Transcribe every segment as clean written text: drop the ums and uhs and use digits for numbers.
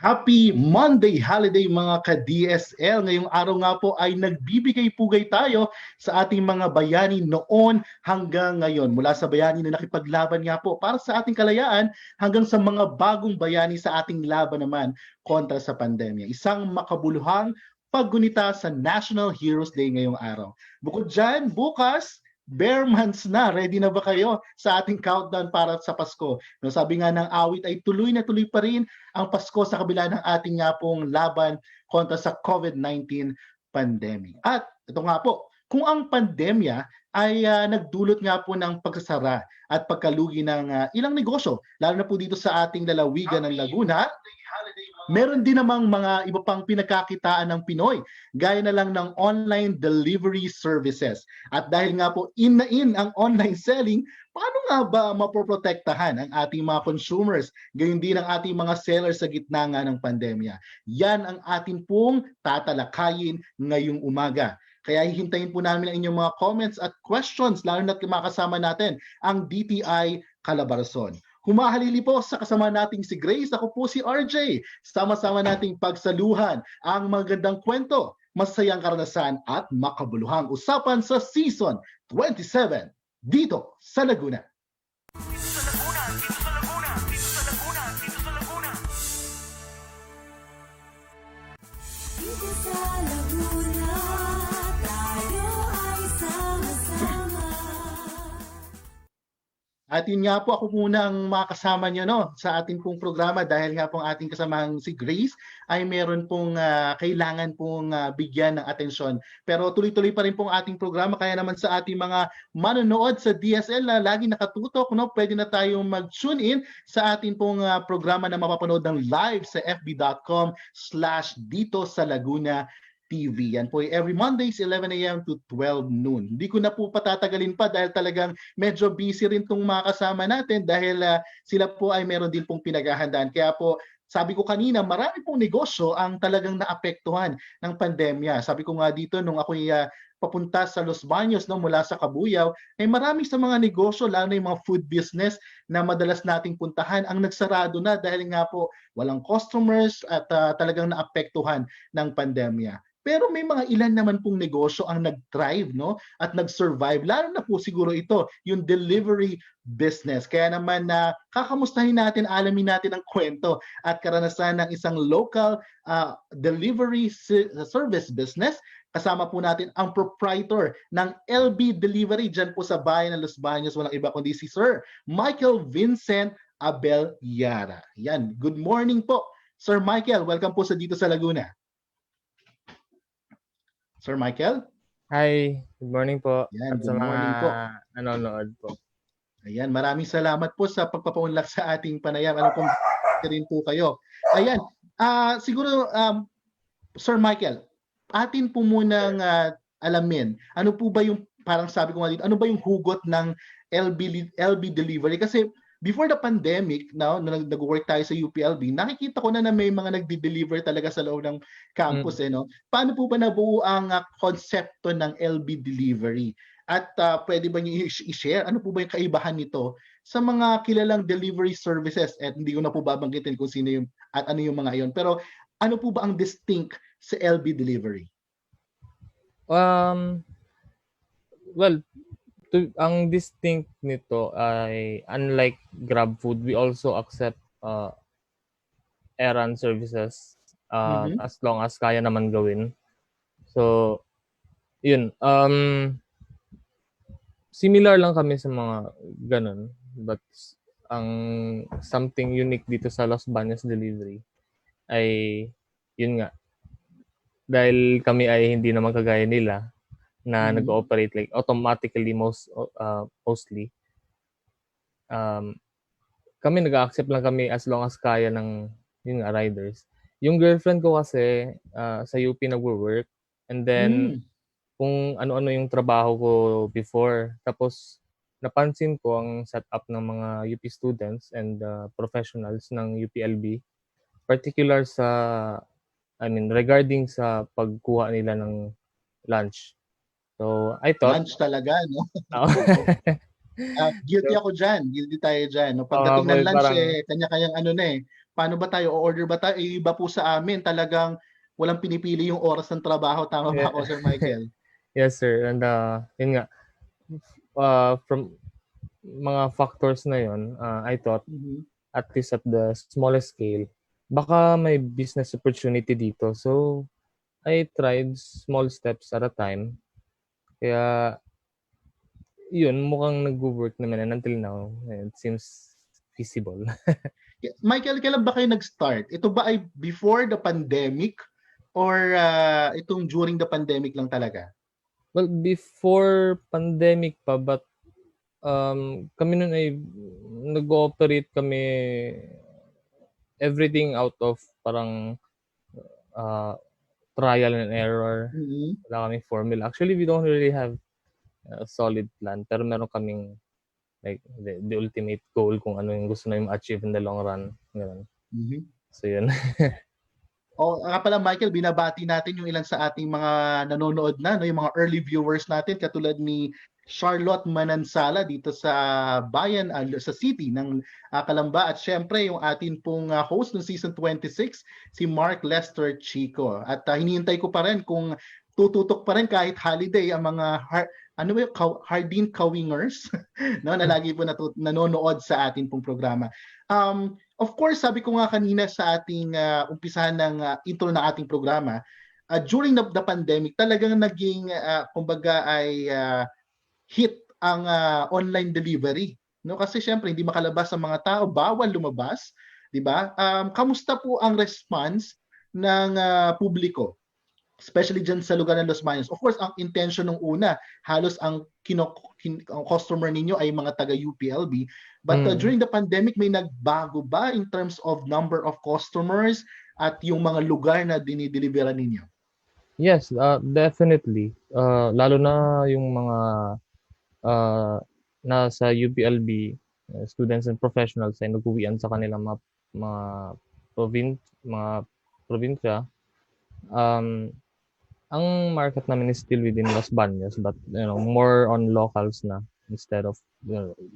Happy Monday holiday mga ka-DSL. Ngayong araw nga po ay nagbibigay-pugay tayo sa ating mga bayani noon hanggang ngayon. Mula sa bayani na nakipaglaban nga po para sa ating kalayaan hanggang sa mga bagong bayani sa ating laban naman kontra sa pandemya. Isang makabuluhang paggunita sa National Heroes Day ngayong araw. Bukod dyan, bukas, bare months na. Ready na ba kayo sa ating countdown para sa Pasko? No, sabi nga ng awit ay tuloy na tuloy pa rin ang Pasko sa kabila ng ating nga pong laban kontra sa COVID-19 pandemic. At ito nga po, kung ang pandemya ay nagdulot nga po ng pagsasara at pagkalugi ng ilang negosyo, lalo na po dito sa ating lalawigan ng Laguna, meron din namang mga iba pang pinagkakitaan ng Pinoy, gaya na lang ng online delivery services. At dahil nga po in na in ang online selling, paano nga ba mapoprotektahan ang ating mga consumers, gayon din ang ating mga sellers sa gitna nga ng pandemya? Yan ang ating pong tatalakayin ngayong umaga. Kaya hihintayin po namin ang inyong mga comments at questions, lalo na makasama natin ang DTI Calabarzon. Humahalili po sa kasama nating si Grace. Ako po si RJ. Sama-sama nating pagsaluhan ang magandang kwento, masayang karanasan at makabuluhang usapan sa Season 27 dito sa Laguna. Dito sa Laguna, tayo ay sama-sama. At yun nga po, ako muna ang makasama nyo sa ating pong programa dahil nga pong ating kasamang si Grace ay meron pong kailangan pong bigyan ng atensyon. Pero tuloy-tuloy pa rin pong ating programa, kaya naman sa ating mga manonood sa DSL na lagi nakatutok, pwede na tayong mag-tune in sa ating pong programa na mapapanood ng live sa fb.com/dito sa Laguna TV. Yan po every Mondays 11 a.m. to 12 noon. Hindi ko na po patatagalin pa dahil talagang medyo busy rin tong mga kasama natin dahil sila po ay meron din pong pinaghahandaan. Kaya po sabi ko kanina, marami pong negosyo ang talagang naapektuhan ng pandemya. Sabi ko nga dito nung ako'y papunta sa Los Baños mula sa Cabuyao, ay marami sa mga negosyo, lalo na yung mga food business na madalas nating puntahan, ang nagsarado na dahil nga po walang customers at talagang naapektuhan ng pandemya. Pero may mga ilan naman pong negosyo ang nag-thrive at nag-survive. Lalo na po siguro ito, yung delivery business. Kaya naman kakamustahin natin, alamin natin ang kwento at karanasan ng isang local delivery service business. Kasama po natin ang proprietor ng LB Delivery dyan po sa bayan ng Los Baños. Walang iba kundi si Sir Michael Vincent Abel Yara. Yan, good morning po. Sir Michael, welcome po sa Dito sa Laguna. Sir Michael? Hi, good morning po. Yan, At sa good mga morning po. nanonood po. Ayan, maraming salamat po sa pagpapaunlak sa ating panayam. Alam kong rin po kayo. Ayan, siguro Sir Michael, atin po munang alamin, ano po ba yung, parang sabi ko nga dito, ano ba yung hugot ng LB Delivery? Kasi before the pandemic, nung nag-work tayo sa UPLB, nakikita ko na may mga nagde-deliver talaga sa loob ng campus. Paano po ba nabuo ang konsepto ng LB Delivery? At pwede ba niyo i-share ano po ba yung kaibahan nito sa mga kilalang delivery services? At hindi ko na po babanggitin kung sino yung at ano yung mga iyon. Pero ano po ba ang distinct sa LB Delivery? Well, ang distinct nito ay unlike GrabFood, we also accept errand services as long as kaya naman gawin. So, yun. Similar lang kami sa mga ganun. But ang something unique dito sa Los Baños Delivery ay yun nga. Dahil kami ay hindi naman kagaya nila na nag-ooperate like automatically mostly. Kami nag-accept lang kami as long as kaya ng yung riders. Yung girlfriend ko kasi sa UP nagwo-work and then kung ano-ano yung trabaho ko before. Tapos napansin ko ang setup ng mga UP students and professionals ng UPLB, particular regarding sa pagkuha nila ng lunch. So, I thought, Lunch talaga, no? Oo. Oo. Guilty So, ako dyan. Guilty tayo dyan. No? mga Pagdating boy, ng lunch, parang, kanya-kanyang ano na eh. Paano ba tayo? O-order ba tayo? Iba po sa amin, talagang walang pinipili yung oras ng trabaho. Tama ba yeah. ako, Sir Michael? Yes, sir. And yun nga, from mga factors na yun, I thought, Mhm. at least at the smallest scale, baka may business opportunity dito. So, I tried small steps at a time. Kaya, yun, mukhang nag-work naman and until now, it seems feasible. Michael, kailan ba kayo nag-start? Ito ba ay before the pandemic or itong during the pandemic lang talaga? Well, before pandemic pa, but kami nun ay nag-ooperate kami everything out of parang uh, trial and error. Mhm. Wala kaming formula. Actually, we don't really have a solid plan, pero meron kaming like the ultimate goal kung ano yung gusto namin achieve in the long run. Ganun. Mhm. So, yun. O nga pala Michael, binabati natin yung ilan sa ating mga nanonood na, no, yung mga early viewers natin katulad ni Charlotte Manansala dito sa bayan, sa city ng Calamba, at syempre yung atin pong host ng season 26, si Mark Lester Chico. At hinihintay ko pa rin kung tututok pa rin kahit holiday ang mga Hardin Kawingers no, na lagi po nanonood sa atin pong programa. Of course, sabi ko nga kanina sa ating umpisahan ng intro ng ating programa, during the pandemic, talagang naging, kumbaga ay hit ang online delivery. No? Kasi syempre, hindi makalabas ang mga tao, bawal lumabas. Di ba? Kamusta po ang response ng publiko? Especially dyan sa lugar ng Los Baños. Of course, ang intention ng una, halos ang ang customer ninyo ay mga taga-UPLB. But during the pandemic, may nagbago ba in terms of number of customers at yung mga lugar na dinideliveran ninyo? Yes, definitely. Lalo na yung mga uh, nasa UPLB, students and professionals ay nag-uwian sa kanilang mga, mga probinsya. Ang market namin is still within Los Baños, but more on locals na instead of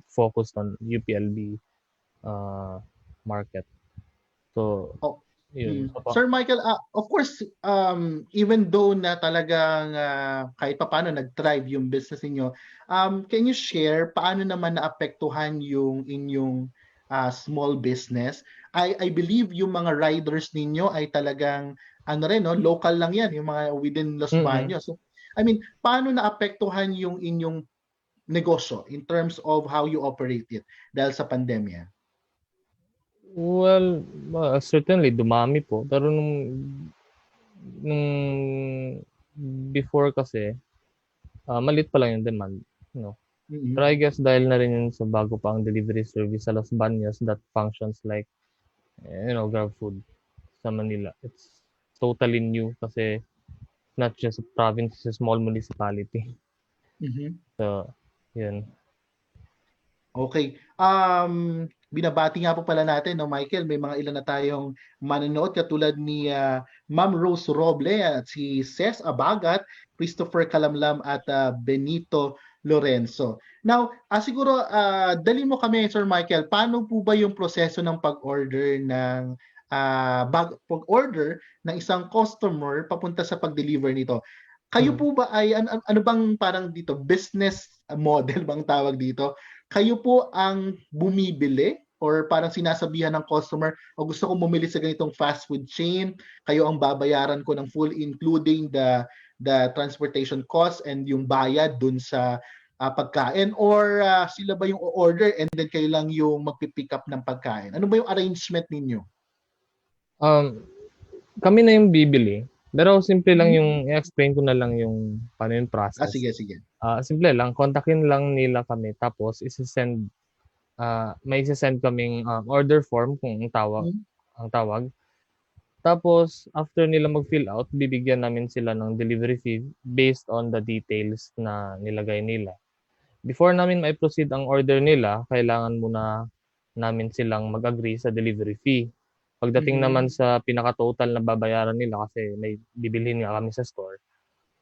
focused on UPLB market. So, Oh, yun. Sir Michael, of course, even though na talagang kahit paano nag-thrive yung business niyo, can you share paano naman naapektuhan yung inyong small business? I believe yung mga riders ninyo ay talagang no, local lang yan, yung mga within Los Baños. So, I mean, paano naapektuhan yung inyong negosyo in terms of how you operate it dahil sa pandemya? Well, certainly dumami po. Pero nung before kasi, maliit pa lang yung demand. Pero I guess dahil na rin yun sa bago pa ang delivery service sa Los Baños that functions like, GrabFood sa Manila. It's totally new kasi not just a province, it's a small municipality. So, yun. Okay. Binabati nga po pala natin, no, Michael, may mga ilan na tayong manonood katulad ni Ma'am Rose Roble at si Ces Abagat, Christopher Kalamlam at Benito Lorenzo. Now, siguro dali mo kami, Sir Michael, paano po ba yung proseso ng pag-order ng pag-order ng isang customer papunta sa pag-deliver nito? Kayo po ba ay ano bang parang dito business model bang tawag dito? Kayo po ang bumibili or parang sinasabihan ng customer o gusto kong bumili sa ganitong fast food chain, kayo ang babayaran ko ng full including the transportation cost and yung bayad dun sa pagkain, or sila ba yung order and then kayo lang yung magpipick up ng pagkain? Ano ba yung arrangement ninyo? Kami na yung bibili. Pero simple lang yung i-explain ko na lang yung paano yung process. Sige, sige. Simple lang, kontakin lang nila kami tapos may isi-send kaming order form kung ang tawag. Tapos after nila mag-fill out, bibigyan namin sila ng delivery fee based on the details na nilagay nila. before namin mai-proceed ang order nila, kailangan muna namin silang mag-agree sa delivery fee. Pagdating naman sa pinaka-total na babayaran nila kasi may bibilhin nga kami sa store,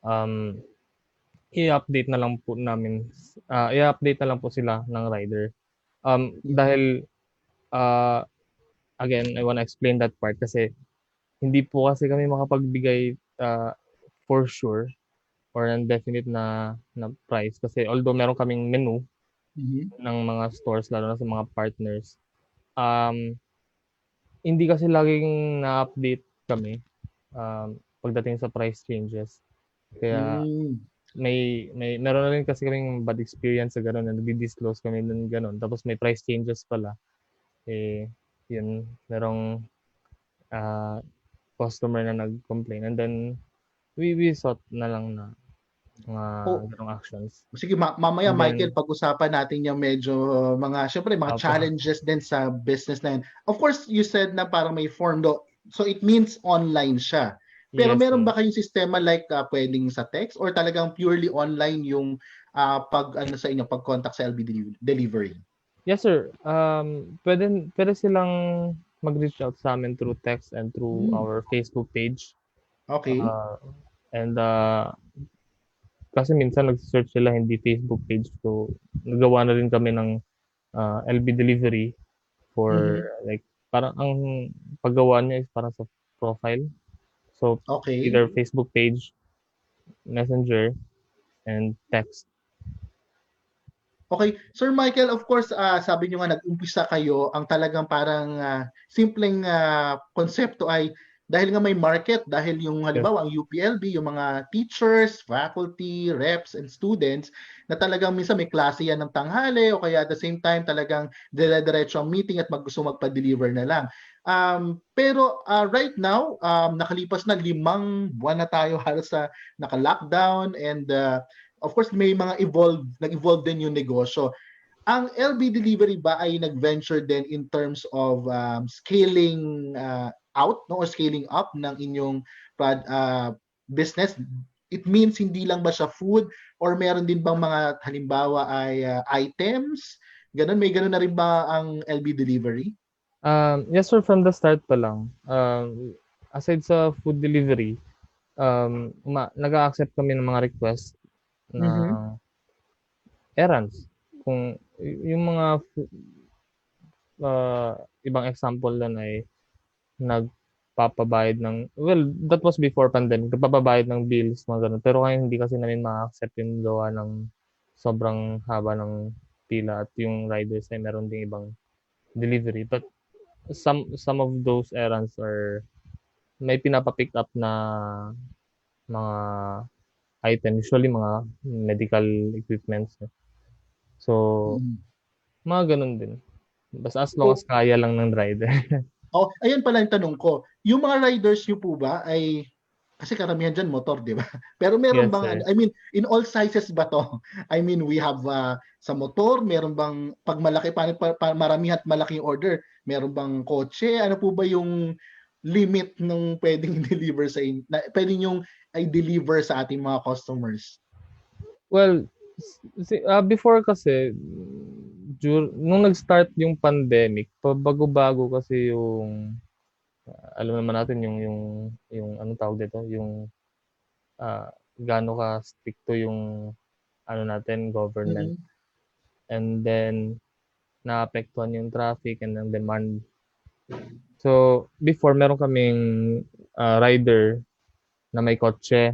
um, i-update na lang po namin, i-update na lang po sila ng rider. Dahil, uh, again, I wanna explain that part kasi hindi po kasi kami makapagbigay for sure or indefinite na price kasi although meron kaming menu ng mga stores lalo na sa mga partners, hindi kasi laging na-update kami pagdating sa price changes. Kaya meron na rin kasi kaming bad experience sa ganun na nag-disclose kami ng ganun tapos may price changes pala. Yun, merong customer na nag-complain and then we sought na lang na mga ganong actions. Sige, mamaya And then, Michael, pag-usapan natin yung medyo syempre mga Opo. challenges din sa business na yun. Of course, you said na parang may form do. So it means online siya. Pero Yes, meron sir. ba kayong sistema like pwedeng sa text or talagang purely online yung sa inyo pag-contact sa LB delivery? Yes, sir. Pwede silang mag-reach out sa amin through text and through our Facebook page. Okay. And kasi minsan nag-search sila hindi Facebook page. So, nagawa na rin kami ng LB delivery for like parang ang paggawa niya is parang sa profile. So, Okay. either Facebook page, Messenger, and text. Okay. Sir Michael, of course, sabi niyo nga nag-umpisa kayo, ang talagang parang simpleng konsepto ay dahil nga may market, dahil yung halimbawa ang UPLB, yung mga teachers, faculty, reps, and students na talagang minsan may klase yan ng tanghali o kaya at the same time talagang dire-diretso ang meeting at gusto magpa-deliver na lang. Pero right now, nakalipas na 5 buwan na tayo halos sa naka-lockdown and of course, may mga nag-evolve din yung negosyo. Ang LB Delivery ba ay nag-venture din in terms of scaling out no, or scaling up ng inyong business? It means hindi lang ba siya food or meron din bang mga halimbawa ay items? Ganun, may ganun na rin ba ang LB Delivery? Yes, sir. From the start pa lang. Aside sa food delivery, nag-accept kami ng mga request na errands. Kung yung mga ibang example doon ay nagpapabayad ng, well, that was before pandemic, nagpapabayad ng bills, mga ganun. Pero ngayon hindi kasi namin ma-accept yung gawa ng sobrang haba ng pila at yung riders ay meron ding ibang delivery. But some of those errands are may pinapa-pick up na mga item, usually mga medical equipments. So, mga ganun din. Basta as long as kaya lang ng rider. Oh, ayan pala yung tanong ko. Yung mga riders nyo po ba ay, kasi karamihan dyan motor, di ba? Pero meron Yes, bang, sir. I mean, in all sizes ba to? I mean, we have sa motor, meron bang, pag malaki, marami at malaking order, meron bang kotse? Ano po ba yung limit ng pwedeng deliver sa pwedeng yung i-deliver sa ating mga customers? Well, before kasi, nung nag-start yung pandemic, bago-bago kasi yung, alam naman natin yung anong tawag dito, yung gaano ka stricto yung ano natin, government. And then, naapektuhan yung traffic and ang demand. So, before, meron kaming rider na may kotse.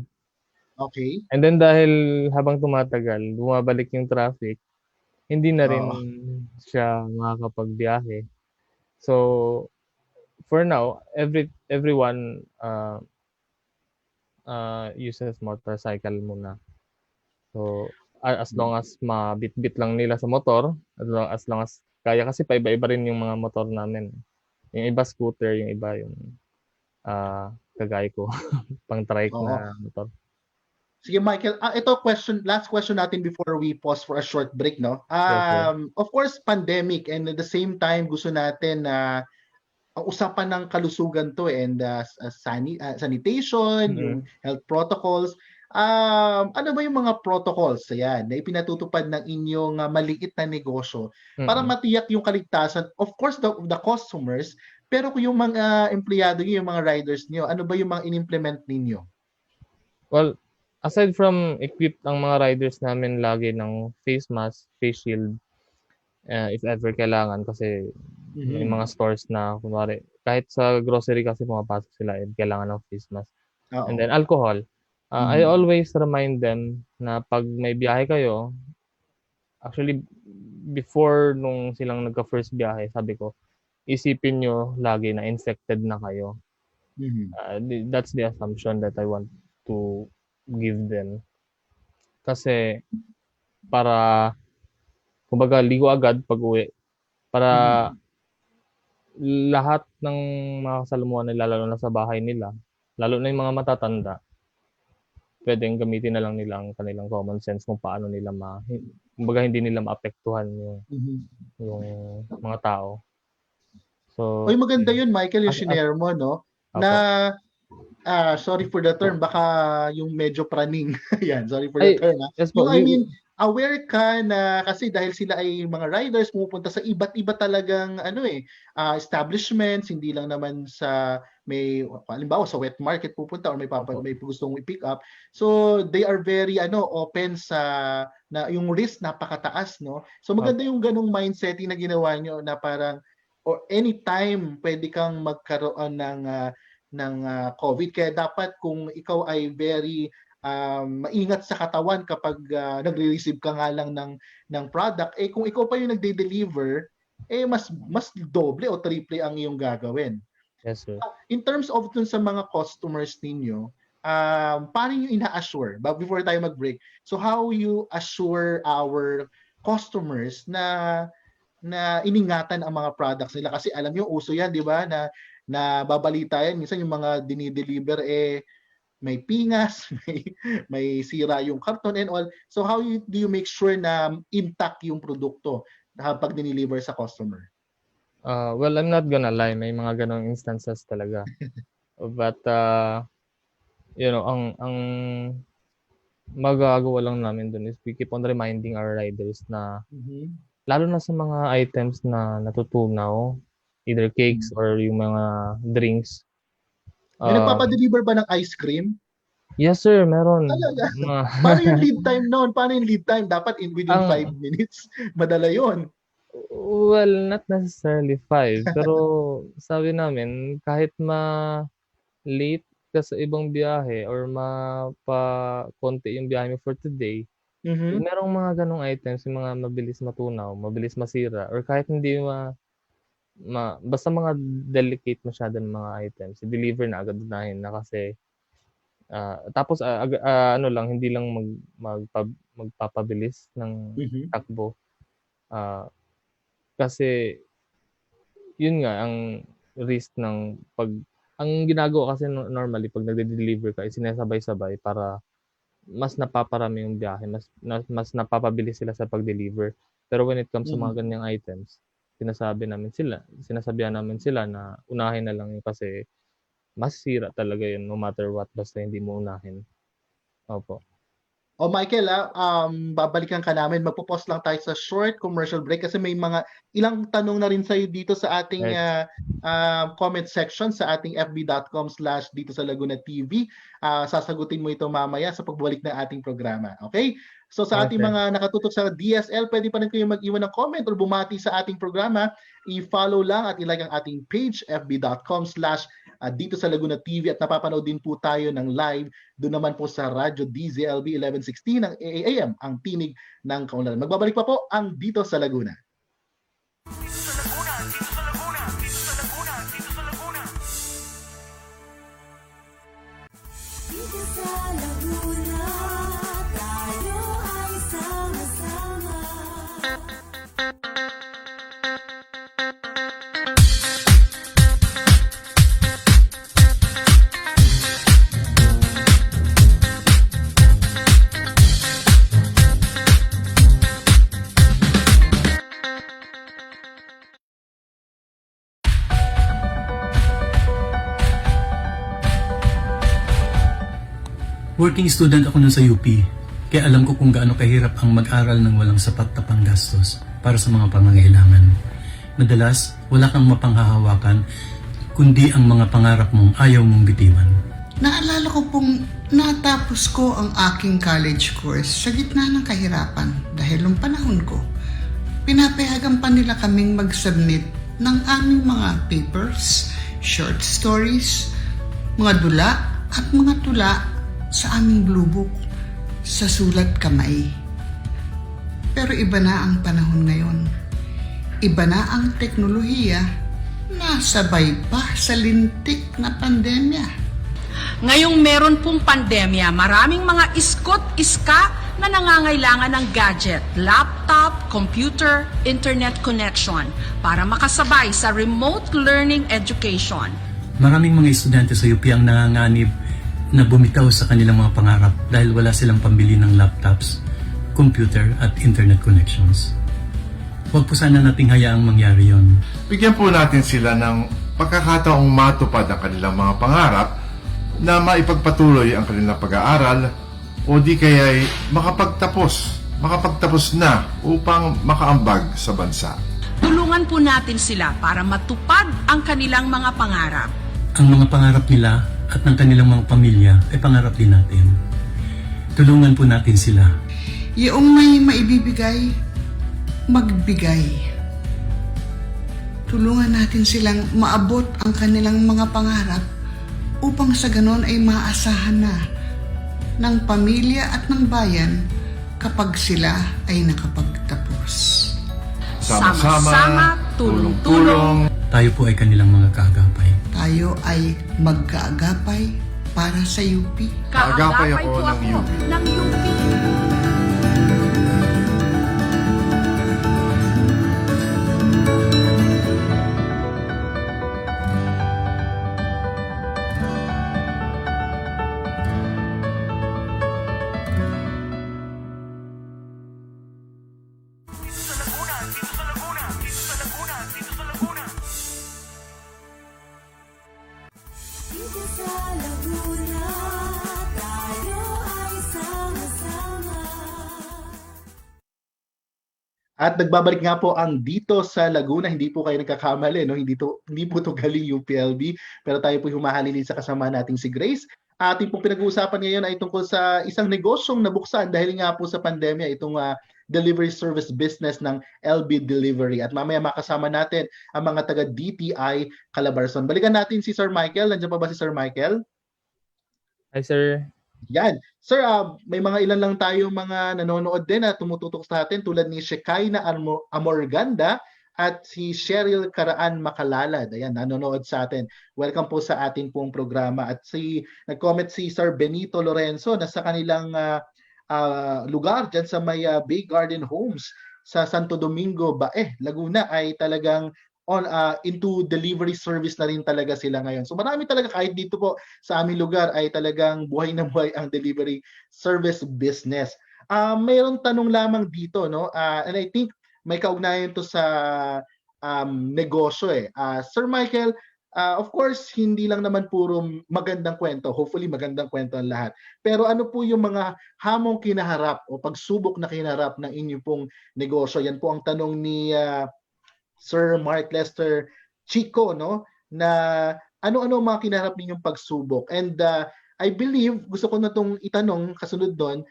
Okay. And then, dahil habang tumatagal, bumabalik yung traffic, hindi na rin siya makakapagbiyahe. So, for now, everyone uses motorcycle muna. So, as long as mabit-bit lang nila sa motor, as long as kaya kasi paiba-iba rin yung mga motor namin. Yung iba scooter, yung iba yung kagaya ko, pang trike na motor. Sige Michael, ito last question natin before we pause for a short break, no? Yes, of course, pandemic and at the same time gusto natin na ang usapan ng kalusugan to and sanitation, yung health protocols. ano ba yung mga protocols, ayan, na ipinatutupad ng inyong maliit na negosyo para Mm. matiyak yung kaligtasan, of course, the customers, pero kung yung mga empleyado niyo, yung mga riders niyo, ano ba yung mga in-implement ninyo? Well, aside from equipped ang mga riders namin lagi ng face mask, face shield, if ever kailangan kasi may Mhm. mga stores na kunwari kahit sa grocery kasi pumapasok sila, kailangan ng face mask. And Oo. then alcohol. I Mhm. always remind them na 'pag may biyahe kayo, actually before nung silang nagka-first biyahe, sabi ko, isipin niyo lagi na infected na kayo. Mhm. That's the assumption that I want to give them. Kasi para kumbaga ligo agad pag-uwi para Mhm. lahat ng mga kasalamuhan nila lalo na sa bahay nila, lalo na yung mga matatanda, puwedeng gamitin na lang nila ang kanilang common sense kung paano nila kumbaga hindi nila maapektuhan Mhm. yung mga tao. Uy, So, maganda yun. yun, Michael, yung As shinare mo, no? Na, opo. sorry for the term, baka yung medyo praning. Yan, sorry for the Ay, term, yes po, Yung, aware ka na kasi dahil sila ay mga riders, pumupunta sa iba't iba talagang establishments, hindi lang naman sa may halimbawa sa wet market pupunta or opo, may gustong i-pick up. So they are very open sa na yung risk napakataas, no? So maganda opo, yung ganung mindsetting na ginawa nyo na parang or anytime pwede kang magkaroon ng COVID. Kaya dapat kung ikaw ay very maingat sa katawan kapag nagre-receive ka nga lang ng product, kung ikaw pa yung nagde-deliver, mas doble o triple ang iyong gagawin. yes sir. In terms of dun sa mga customers ninyo, paano nyo ina-assure, before tayo mag-break, so how you assure our customers na iningatan ang mga products nila kasi alam niyo uso 'yan 'di ba na babalita yan minsan yung mga dinideliver may pingas, may sira yung karton and all. So how do you make sure na intact yung produkto pag dineliver sa customer? Well, I'm not gonna lie, may mga gano'ng instances talaga. But, ang magagawa lang namin dun is we keep on reminding our riders na Mhm. lalo na sa mga items na natutunaw, either cakes Hmm. or yung mga drinks. May Um, nagpapa-deliver ba ng ice cream? yes sir, meron. Talaga? Ma Paano yung lead time no'n? Paano yung lead time? Dapat within 5 ang minutes, madala 'yun. well, not necessarily 5 pero sabi namin kahit late ka sa ibang biyahe or konti yung biyahe mo for today, kung Mhm. merong mga gano'ng items, yung mga mabilis matunaw, mabilis masira or kahit hindi basta mga delicate masyadong mga items, i-deliver na agad unahin na kasi, tapos, ano lang hindi lang magpapabilis ng Mhm. takbo, ah, kasi yun nga ang risk ng ang ginagawa kasi normally 'pag nagde-deliver ka is sinasabay-sabay para mas napaparami yung biyahe, mas napapabilis sila sa pag-deliver. Pero when it comes sa Mhm. mga ganyang items, sinasabihan namin sila na unahin na lang yun kasi masisira talaga yun no matter what basta hindi mo unahin. Opo. Michael, babalikan ka namin. Magpo-pause lang tayo sa short commercial break kasi may mga ilang tanong na rin sa'yo dito sa ating Right. comment section sa ating fb.com/dito sa Laguna TV. Sasagutin mo ito mamaya sa pagbalik ng ating programa. Okay? So sa Okay, ating sir. mga nakatutok sa DSL, pwede pa rin kayo mag-iwan ng comment or bumati sa ating programa. I-follow lang at ilike ang ating page fb.com/dito sa Laguna TV at napapanood din po tayo ng live doon naman po sa Radyo DZLB 1160 ng AAM, ang tinig ng Kaunlaran. Magbabalik pa po ang Dito sa Laguna. Dito sa Laguna, tayo ay sama-sama. Working student ako nun sa UP, kaya alam ko kung gaano kahirap ang mag-aral ng walang sapat na panggastos para sa mga pangangailangan. Madalas, wala kang mapanghahawakan, kundi ang mga pangarap mong ayaw mong bitiwan. Naalala ko pong natapos ko ang aking college course sa gitna ng kahirapan dahil nung panahon ko, pinapayagan pa nila kaming mag-submit ng aming mga papers, short stories, mga dula at mga tula sa aming blue book sa sulat kamay. Pero iba na ang panahon ngayon. Iba na ang teknolohiya, nasabay pa sa lintik na pandemya. Ngayong meron pong pandemya, maraming mga iskot-iska na nangangailangan ng gadget, laptop, computer, internet connection para makasabay sa remote learning education. Maraming mga estudyante sa UP ang nanganganib na bumitaw sa kanilang mga pangarap dahil wala silang pambili ng laptops, computer at internet connections. Huwag po sana nating hayaang mangyari yon. Bigyan po natin sila ng pagkakataong matupad ang kanilang mga pangarap na maipagpatuloy ang kanilang pag-aaral o di kaya'y makapagtapos na upang makaambag sa bansa. Tulungan po natin sila para matupad ang kanilang mga pangarap. Ang mga pangarap nila at ng kanilang mga pamilya ay pangarap din natin. Tulungan po natin sila. Yung may maibibigay, magbigay. Tulungan natin silang maabot ang kanilang mga pangarap upang sa ganon ay maasahan na ng pamilya at ng bayan kapag sila ay nakapagtapos. Sama-sama, tulong-tulong. Tayo po ay kanilang mga kaagapay. Tayo ay magkaagapay para sa UP. Kaagapay ako po ng UP. ng UP. Dito sa Laguna, tayo ay sama-sama. At nagbabalik nga po ang Dito sa Laguna, hindi po kayo nagkakamali, no? Hindi po to galing UPLB, pero tayo po humahalili sa kasama nating si Grace. Ating pong pinag-uusapan ngayon ay tungkol sa isang negosyong nabuksan dahil nga po sa pandemya, itong delivery service business ng LB Delivery. At mamaya makasama natin ang mga taga DTI Calabarzon. Balikan natin si Sir Michael. Nandiyan pa ba si Sir Michael? Hi, sir. Yan. Sir, may mga ilan lang tayo mga nanonood din at tumututok sa atin tulad ni Shekinah Amorganda at si Cheryl Karaan Makalalad. Ayan, nanonood sa atin. Welcome po sa ating pong programa. At nag-comment si Sir Benito Lorenzo na sa kanilang lugar dyan sa may Bay Garden Homes sa Santo Domingo, Laguna ay talagang into delivery service na rin talaga sila ngayon. So marami talaga kahit dito po sa aming lugar ay talagang buhay na buhay ang delivery service business. Mayroong tanong lamang dito, no? And I think may kaugnayan to sa negosyo eh. Sir Michael, of course, hindi lang naman puro magandang kwento. Hopefully, magandang kwento ang lahat. Pero ano po yung mga hamong kinaharap o pagsubok na kinaharap ng inyong pong negosyo? Yan po ang tanong ni Sir Mark Lester Chico, no? Na ano-ano ang mga kinaharap ninyong pagsubok? And I believe, gusto ko na itong itanong kasunod doon,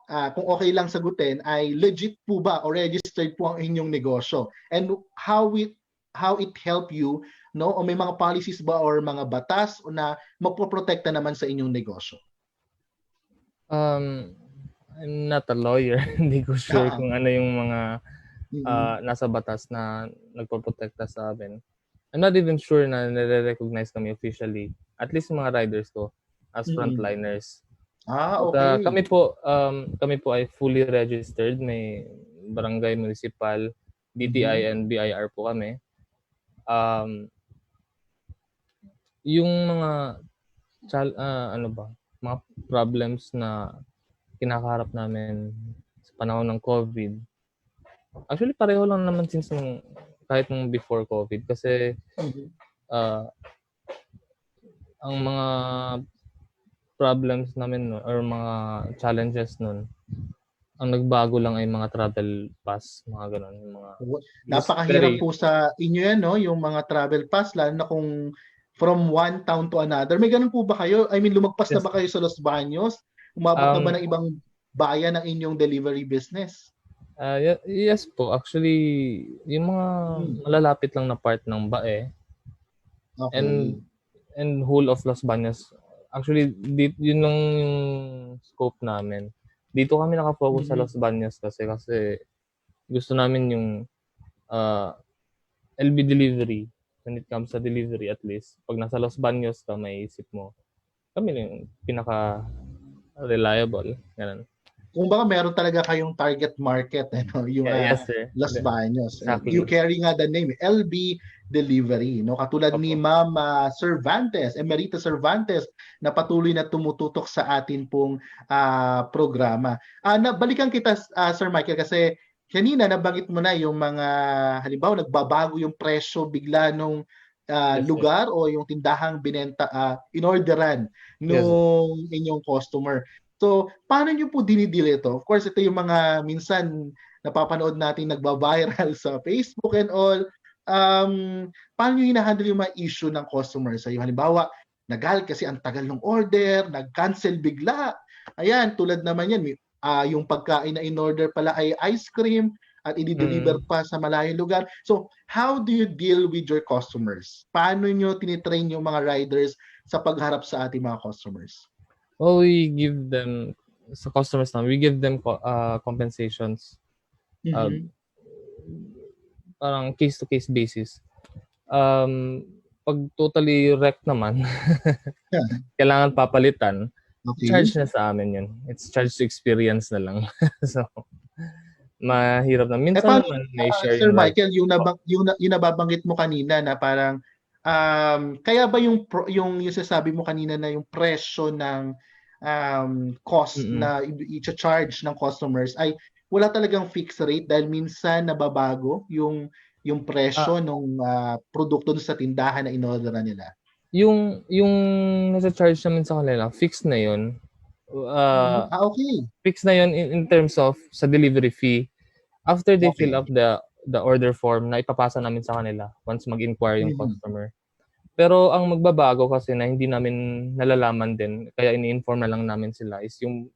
kung okay lang sagutin, ay legit po ba o registered po ang inyong negosyo? And how it help you, no? O may mga policies ba or mga batas na magpoprotekta naman sa inyong negosyo? I'm not a lawyer. Hindi ko sure kung ano yung mga nasa batas na nagpoprotekta sa amin. I'm not even sure na nare-recognize kami officially. At least yung mga riders ko as frontliners. Okay. Kami po ay fully registered. May barangay, municipal, DTI and BIR po kami. Yung mga mga problems na kinakaharap namin sa panahon ng COVID. Actually, pareho lang naman since kahit nung before COVID kasi ang mga problems namin nun, or mga challenges nun, ang nagbago lang ay mga travel pass, mga ganun. Yung mga, Napakahirap very- po sa inyo yan, no? Yung mga travel pass, lalo na kung from one town to another. May ganun po ba kayo? I mean, lumagpas na Yes. ba kayo sa Los Baños? Umabot na ba Um, ng ibang bayan ng inyong delivery business? yes po, actually, yung mga malalapit lang na part ng Bae, Okay. and whole of Los Baños. Actually, yun lang yung scope namin. Dito kami nakafocus sa Mhm. Los Baños kasi gusto namin yung LB delivery. When it comes sa delivery, at least, pag nasa Los Baños ka, may isip mo, kami na yung pinaka-reliable. Ganun. Kung baka meron talaga kayong target market, ano, yung Yes, sir. Los Baños. Exactly. You carry nga the name, LB Delivery, no? Katulad ni Opo. Ma'am Cervantes, Emerita Cervantes, na patuloy na tumututok sa atin pong programa. Balikan kita, Sir Michael, kasi kanina nabanggit mo na yung mga, halimbawa, nagbabago yung presyo bigla nung Yes, sir. lugar o yung tindahang binenta, inorderan nung inyong customer. So, paano nyo po dinidil ito? Of course, ito yung mga minsan napapanood natin nagba-viral sa Facebook and all. Paano nyo hinahandle yung mga issue ng customer sa iyo? Halimbawa, nagalit kasi ang tagal ng order, nag-cancel bigla. Ayan, tulad naman yan, yung pagkain na in-order pala ay ice cream at i-deliver pa sa malayong lugar. So, how do you deal with your customers? Paano nyo tinitrain yung mga riders sa pagharap sa ating mga customers? Well, we give them, sa customers na, we give them compensations. Parang case-to-case basis. Pag totally wrecked naman, kailangan papalitan, Okay. charge na sa amin yun. It's charge to experience na lang. So, mahirap na. Minsan paano, naman may share Sir yung Michael, yung nababanggit mo kanina na parang kaya ba yung sasabi mo kanina na yung presyo ng cost na i-charge ng customers ay wala talagang fixed rate dahil minsan nababago yung presyo ng produkto sa tindahan na inorderan nila? Yung nasa charge namin sa kanila, fixed na yun. Okay. Fixed na yun in terms of sa delivery fee. After they Okay. fill up the order form na ipapasa namin sa kanila once mag-inquire yung customer. Pero ang magbabago kasi na hindi namin nalalaman din, kaya ini-inform na lang namin sila, is yung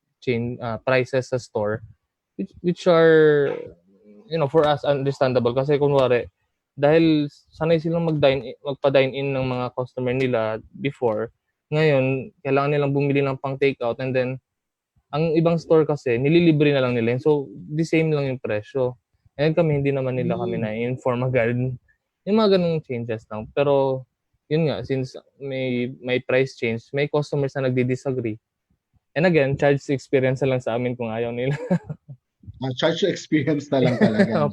prices sa store, which are, for us, understandable. Kasi kunwari, dahil sanay silang magpa-dine in ng mga customer nila before, ngayon, kailangan nilang bumili ng pang takeout, and then, ang ibang store kasi, nililibre na lang nila. So, the same lang yung presyo. And kami, hindi naman nila kami na-inform agad. Yung mga ganung changes lang. Pero, yun nga, since may price change, may customers na nagdi-disagree. And again, charge to experience na lang sa amin kung ayaw nila. Charge to experience na lang talaga.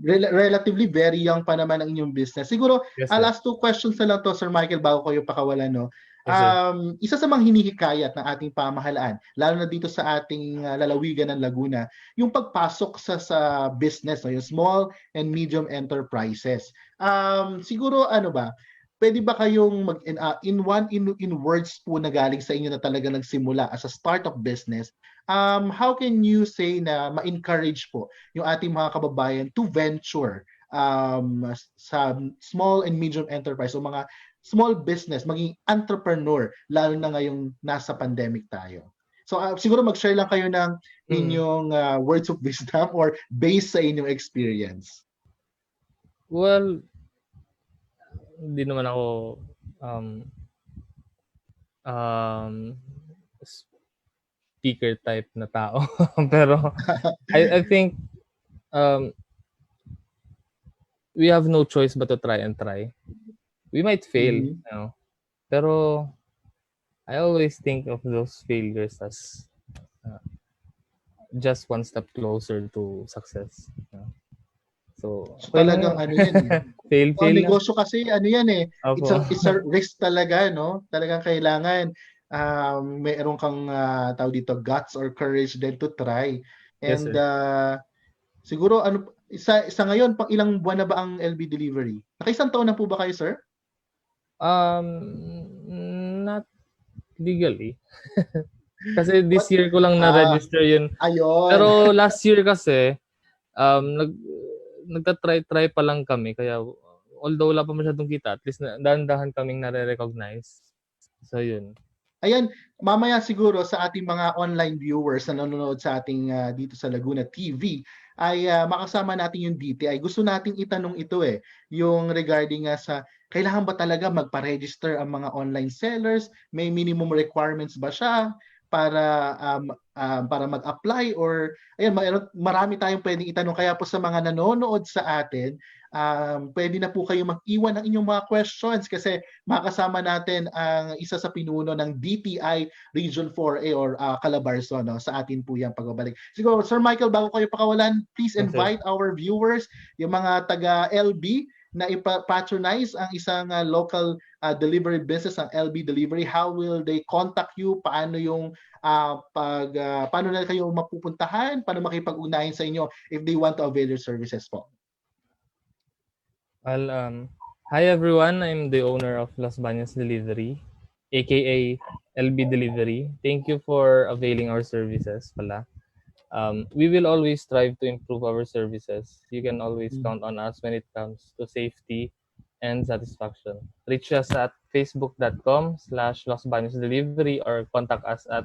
Relatively very young pa naman ang inyong business. Siguro, Yes, sir. last 2 questions na lang to, Sir Michael, bago ko yung pakawalan, no? Yes, sir. Isa sa mga hinihikayat ng ating pamahalaan, lalo na dito sa ating lalawigan ng Laguna, yung pagpasok sa business, no? Yung small and medium enterprises. Siguro, pwede ba kayong in words po na galing sa inyo na talaga nagsimula as a startup business, how can you say na ma-encourage po yung ating mga kababayan to venture sa small and medium enterprise o mga small business, maging entrepreneur, lalo na ngayong nasa pandemic tayo? So siguro mag-share lang kayo ng inyong words of wisdom or based sa inyong experience. Well, hindi naman ako speaker type na tao. Pero I think we have no choice but to try and try. We might fail, pero I always think of those failures as just one step closer to success. So talagang yan fail lang. Negosyo kasi yan Opo. it's a risk talaga, no? Talagang kailangan mayroon kang tawag dito, guts or courage then to try. And Yes, siguro isa ngayon, pang ilang buwan na ba ang LB Delivery? Nakaisang taon na po ba kayo, sir? Not legally. Kasi this year ko lang na-register yun. Ayun. Pero last year kasi, nagtatry pa lang kami. Kaya, although wala pa masyadong kita, at least dahan-dahan kaming nare-recognize. So, yun. Ayan, mamaya siguro sa ating mga online viewers na nanonood sa ating dito sa Laguna TV ay makasama natin yung DTI. Gusto nating itanong ito yung regarding sa kailangan ba talaga magpa-register ang mga online sellers? May minimum requirements ba siya para mag-apply or ayan, marami tayong pwedeng itanong. Kaya po sa mga nanonood sa atin, pwede na po kayo mag-iwan ng inyong mga questions kasi makasama natin ang isa sa pinuno ng DTI Region 4A or Calabarzon sa atin po yung pagbabalik. Siguro, Sir Michael, bago kayo pakawalan, please invite our viewers, yung mga taga-LB, na ipa-patronize ang isang local delivery business, ang LB Delivery. How will they contact you? Paano yung paano na kayo mapupuntahan? Paano makipag-ugnayan sa inyo if they want to avail your services po? Well, hi everyone. I'm the owner of Las Bañas Delivery, aka LB Delivery. Thank you for availing our services pala. We will always strive to improve our services. You can always count on us when it comes to safety and satisfaction. Reach us at facebook.com/Las Bañas Delivery or contact us at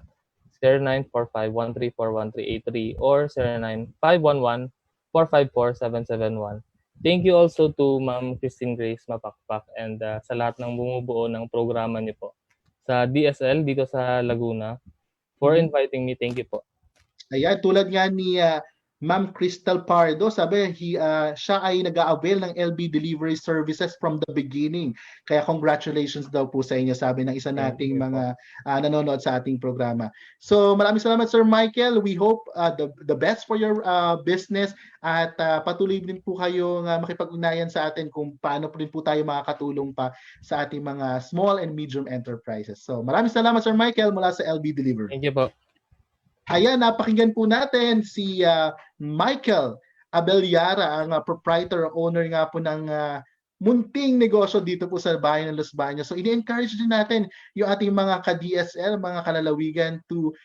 0945-134-1383 or 0951-454-771. Thank you also to Ma'am Christine Grace Mapakpak and sa lahat ng bumubuo ng programa niyo po sa DSL dito sa Laguna for inviting me. Thank you po. Ayan, tulad nga ni Ma'am Crystal Pardo, sabi siya ay nag-a-avail ng LB Delivery Services from the beginning. Kaya congratulations daw po sa inyo, sabi ng isa nating mga nanonood sa ating programa. So maraming salamat Sir Michael. We hope the best for your business at patuloy din po kayong makipag-ugnayan sa atin kung paano po rin po tayo makakatulong pa sa ating mga small and medium enterprises. So maraming salamat Sir Michael mula sa LB Delivery. Thank you po. Ayan, napakinggan po natin si Michael Abelyara, ang proprietor or owner nga po ng munting negosyo dito po sa bayan ng Las Bañas. So ini-encourage din natin yung ating mga ka-DSL, mga kalalawigan to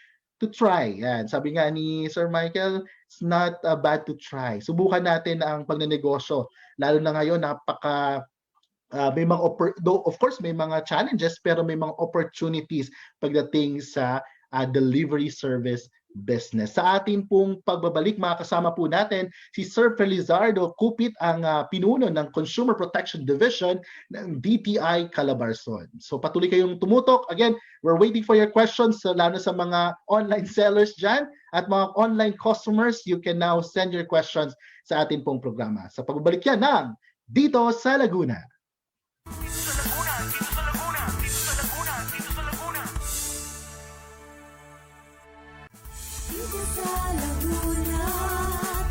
try. Yan. Sabi nga ni Sir Michael, it's not bad to try. Subukan natin ang pagnenegosyo. Lalo na ngayon, may mga of course may mga challenges pero may mga opportunities pagdating sa delivery service business. Sa atin pong pagbabalik, makakasama po natin si Sir Felizardo Cupit, ang pinuno ng Consumer Protection Division ng DTI Calabarzon. So patuloy kayong tumutok. Again, we're waiting for your questions, lalo sa mga online sellers dyan at mga online customers. You can now send your questions sa atin pong programa. Sa pagbabalik yan ng Dito sa Laguna. Dito sa Laguna,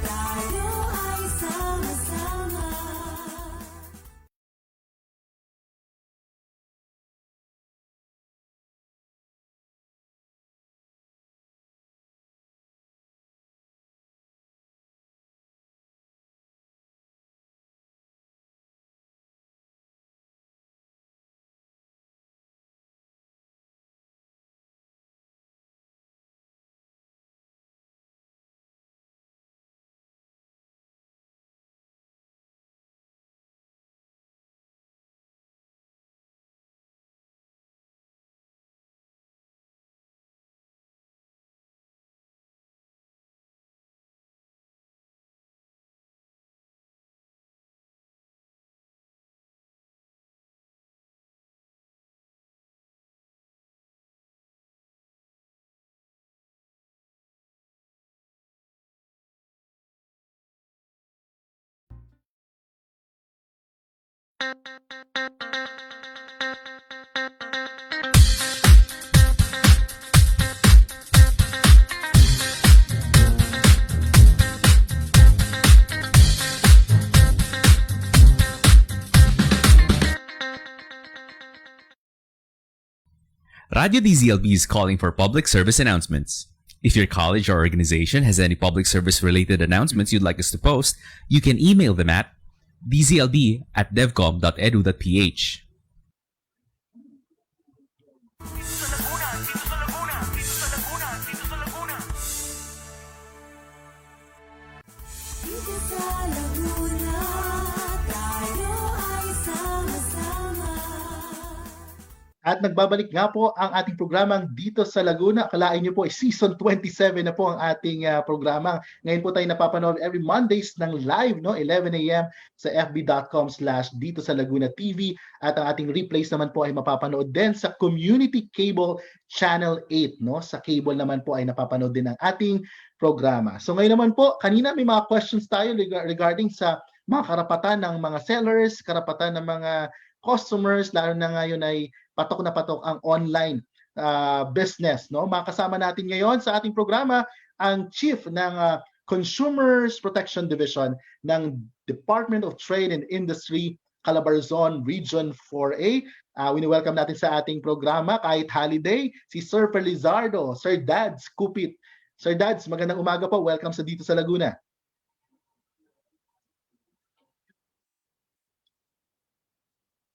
tayo ay sama-sama. Radio DZLB is calling for public service announcements. If your college or organization has any public service related announcements you'd like us to post, you can email them at dzlb@devcom.edu.ph. At nagbabalik nga po ang ating programang Dito sa Laguna. Akalain niyo po, season 27 na po ang ating programa. Ngayon po tayo napapanood every Mondays ng live, no? 11 a.m. sa fb.com/Dito sa Laguna TV. At ang ating replays naman po ay mapapanood din sa Community Cable Channel 8, no? Sa cable naman po ay napapanood din ang ating programa. So ngayon naman po, kanina may mga questions tayo regarding sa mga karapatan ng mga sellers, karapatan ng mga customers, lalo na ngayon ay patok na patok ang online business, no? Makasama natin ngayon sa ating programa ang Chief ng Consumers Protection Division ng Department of Trade and Industry, Calabarzon Region 4A. Wini-welcome natin sa ating programa kahit holiday si Sir Felizardo, Sir Dads Kupit. Sir Dads, magandang umaga po. Welcome sa Dito sa Laguna.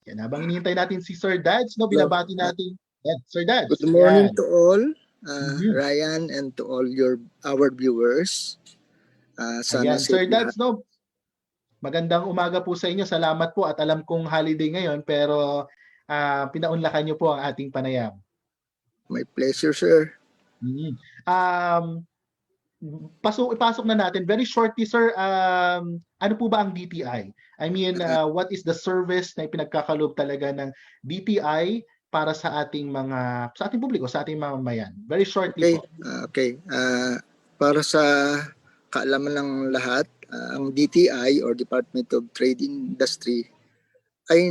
Yan, habang hinihintay natin si Sir Dads, no, binabati natin. Yan, Sir Dads. Good morning Yan. to all, Mhm. Ryan, and to all our viewers. Sana Ayan, Sir safe Dads, lahat. no, magandang umaga po sa inyo. Salamat po at alam kong holiday ngayon pero pinaunlakan niyo po ang ating panayam. My pleasure, sir. Mhm. Ipasok na natin. Very shortly, sir, ano po ba ang DTI? I mean, what is the service na ipinagkakaloob talaga ng DTI para sa ating publiko, sa ating mamamayan? Very shortly Okay. po. Para sa kaalaman ng lahat, ang DTI or Department of Trade Industry ay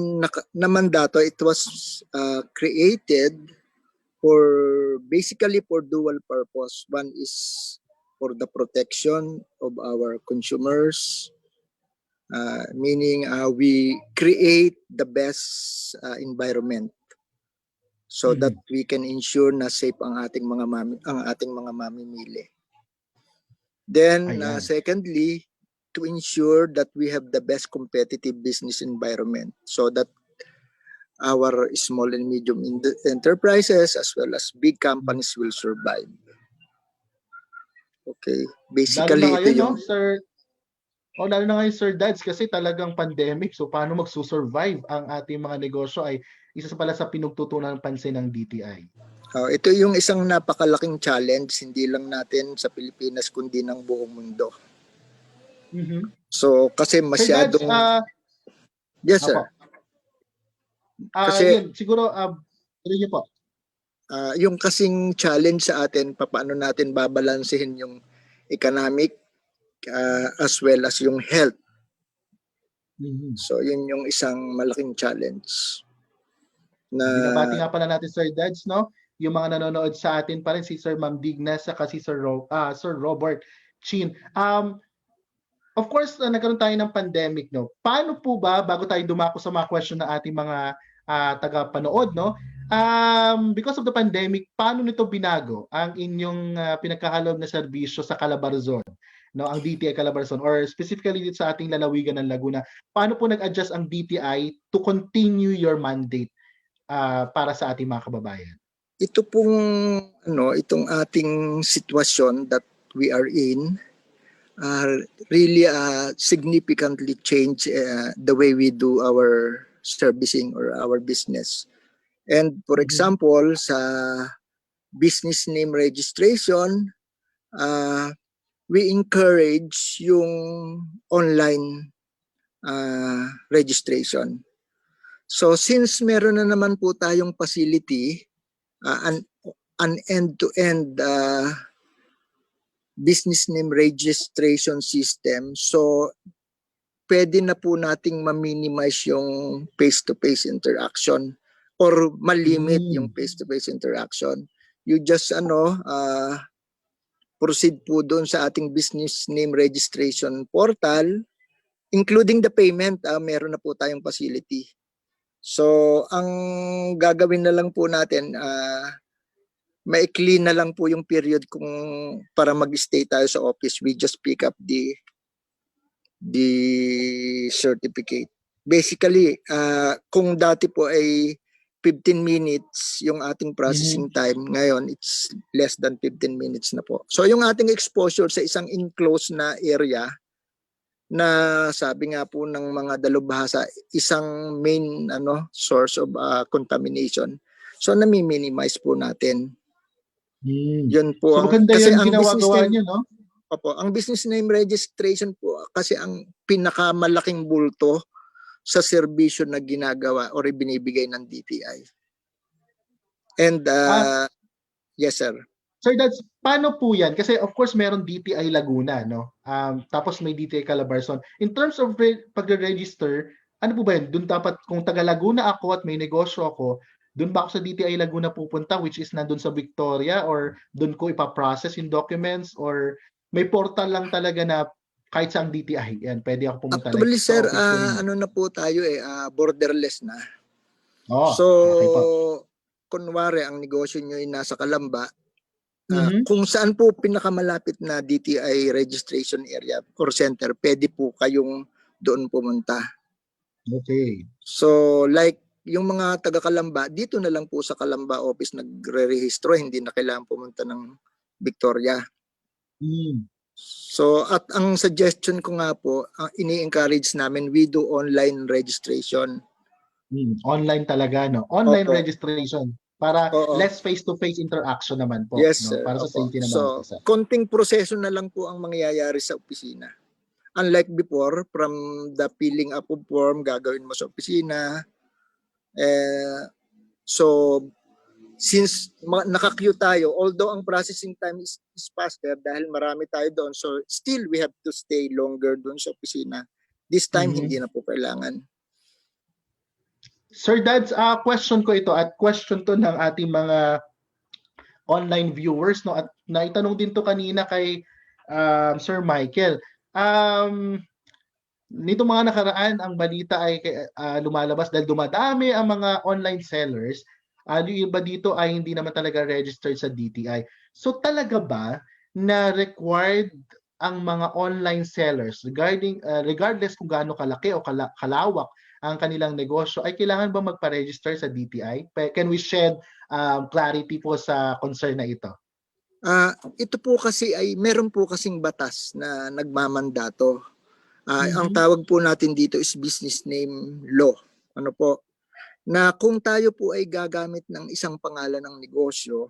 namandato. It was created basically for dual purpose. One is for the protection of our consumers, meaning we create the best environment so that we can ensure na safe ang ating mga mamimili. Then Ayan. secondly, to ensure that we have the best competitive business environment so that our small and medium enterprises as well as big companies will survive. Okay, basically Lalo na ngayon, ito yung no, Sir? Lalo na ngayon, Sir Dads, kasi talagang pandemic. So, paano magsusurvive ang ating mga negosyo ay isa pala sa pinagtutunan ng pansin ng DTI. ito yung isang napakalaking challenge, hindi lang natin sa Pilipinas kundi ng buong mundo. Mhm. So kasi masyadong Sir Dads, yes sir. Apo. Kasi- yun, siguro, tuloy niyo po. Yung kasing challenge sa atin, paano natin babalansehin yung economic as well as yung health. Mhm. So yun yung isang malaking challenge. Binabati nga pala natin, Sir Dads, no? Yung mga nanonood sa atin pa rin, si Sir Ma'am Digna, saka si Sir Robert Chin. Of course, nagkaroon tayo ng pandemic, no? Paano po ba, bago tayo dumako sa mga question ng ating mga taga-panood, no? Because of the pandemic, paano nito binago ang inyong pinagkakaloob na serbisyo sa Calabarzon? No, ang DTI Calabarzon, or specifically dito sa ating lalawigan ng Laguna, paano po nag-adjust ang DTI to continue your mandate para sa ating mga kababayan? Ito pong itong ating sitwasyon that we are in really significantly change the way we do our servicing or our business. And for example, sa business name registration, we encourage yung online registration. So since meron na naman po tayong facility, an end-to-end business name registration system, so pwede na po nating ma-minimize yung face-to-face interaction or malimit yung face-to-face interaction. You just proceed po doon sa ating business name registration portal, including the payment, meron na po tayong facility. So, ang gagawin na lang po natin, maikli na lang po yung period kung para mag-stay tayo sa office. We just pick up the certificate. Basically, kung dati po ay 15 minutes yung ating processing time, ngayon it's less than 15 minutes na po. So, yung ating exposure sa isang enclosed na area, na sabi nga po ng mga dalubhasa, isang main source of contamination. So nami-minimize po natin. Hmm. Yun po So maganda kasi yung ang business ginagawa name, niyo, no? opo, ang business name registration po kasi ang pinakamalaking bulto sa serbisyo na ginagawa or ibinibigay ng DTI. And yes sir. Sir, that's paano po yan? Kasi of course meron DTI Laguna, no? Tapos may DTI Calabarzon. In terms of pagre-register, ano po ba yun? Doon dapat, kung taga Laguna ako at may negosyo ako, doon ba ako sa DTI Laguna pupunta, which is nandun sa Victoria, or doon ko ipaprocess yung documents, or may portal lang talaga na kahit saang DTI, yan, pwede ako pumunta. Actually like, sa sir, office ko ninyo? ano na po tayo borderless na. Oh, So, okay po. kunwari ang negosyo nyo ay nasa Calamba, Mhm. kung saan po pinakamalapit na DTI registration area or center, pwede po kayong doon pumunta. Okay. So, like, yung mga taga Calamba, dito na lang po sa Calamba office nagre-rehistro, hindi na kailangan pumunta ng Victoria. Hmm. So, at ang suggestion ko nga po, ini-encourage namin, we do online registration. Online talaga, no? Online Opo. registration. Para Oo. less face-to-face interaction naman po. Yes, no? sir. Para sa Opo. safety naman. So, isa. konting proseso na lang po ang mangyayari sa opisina. Unlike before, from the filling up of form, gagawin mo sa opisina. So, since naka-queue tayo, although ang processing time is faster dahil marami tayo doon, so still we have to stay longer doon sa opisina. This time, hindi na po kailangan. Sir Dads, question ko ito at question to ng ating mga online viewers, no? At naitanong din to kanina kay Sir Michael. Nito mga nakaraan, ang balita ay lumalabas dahil dumadami ang mga online sellers. Yung iba dito ay hindi naman talaga registered sa DTI. So talaga ba na required ang mga online sellers regardless kung gaano kalaki o kalawak ang kanilang negosyo, ay kailangan ba magpa-register sa DTI? Can we shed clarity po sa concern na ito? Ito po kasi ay meron po kasing batas na nagmamandato. Ang tawag po natin dito is business name law. Ano po? Na kung tayo po ay gagamit ng isang pangalan ng negosyo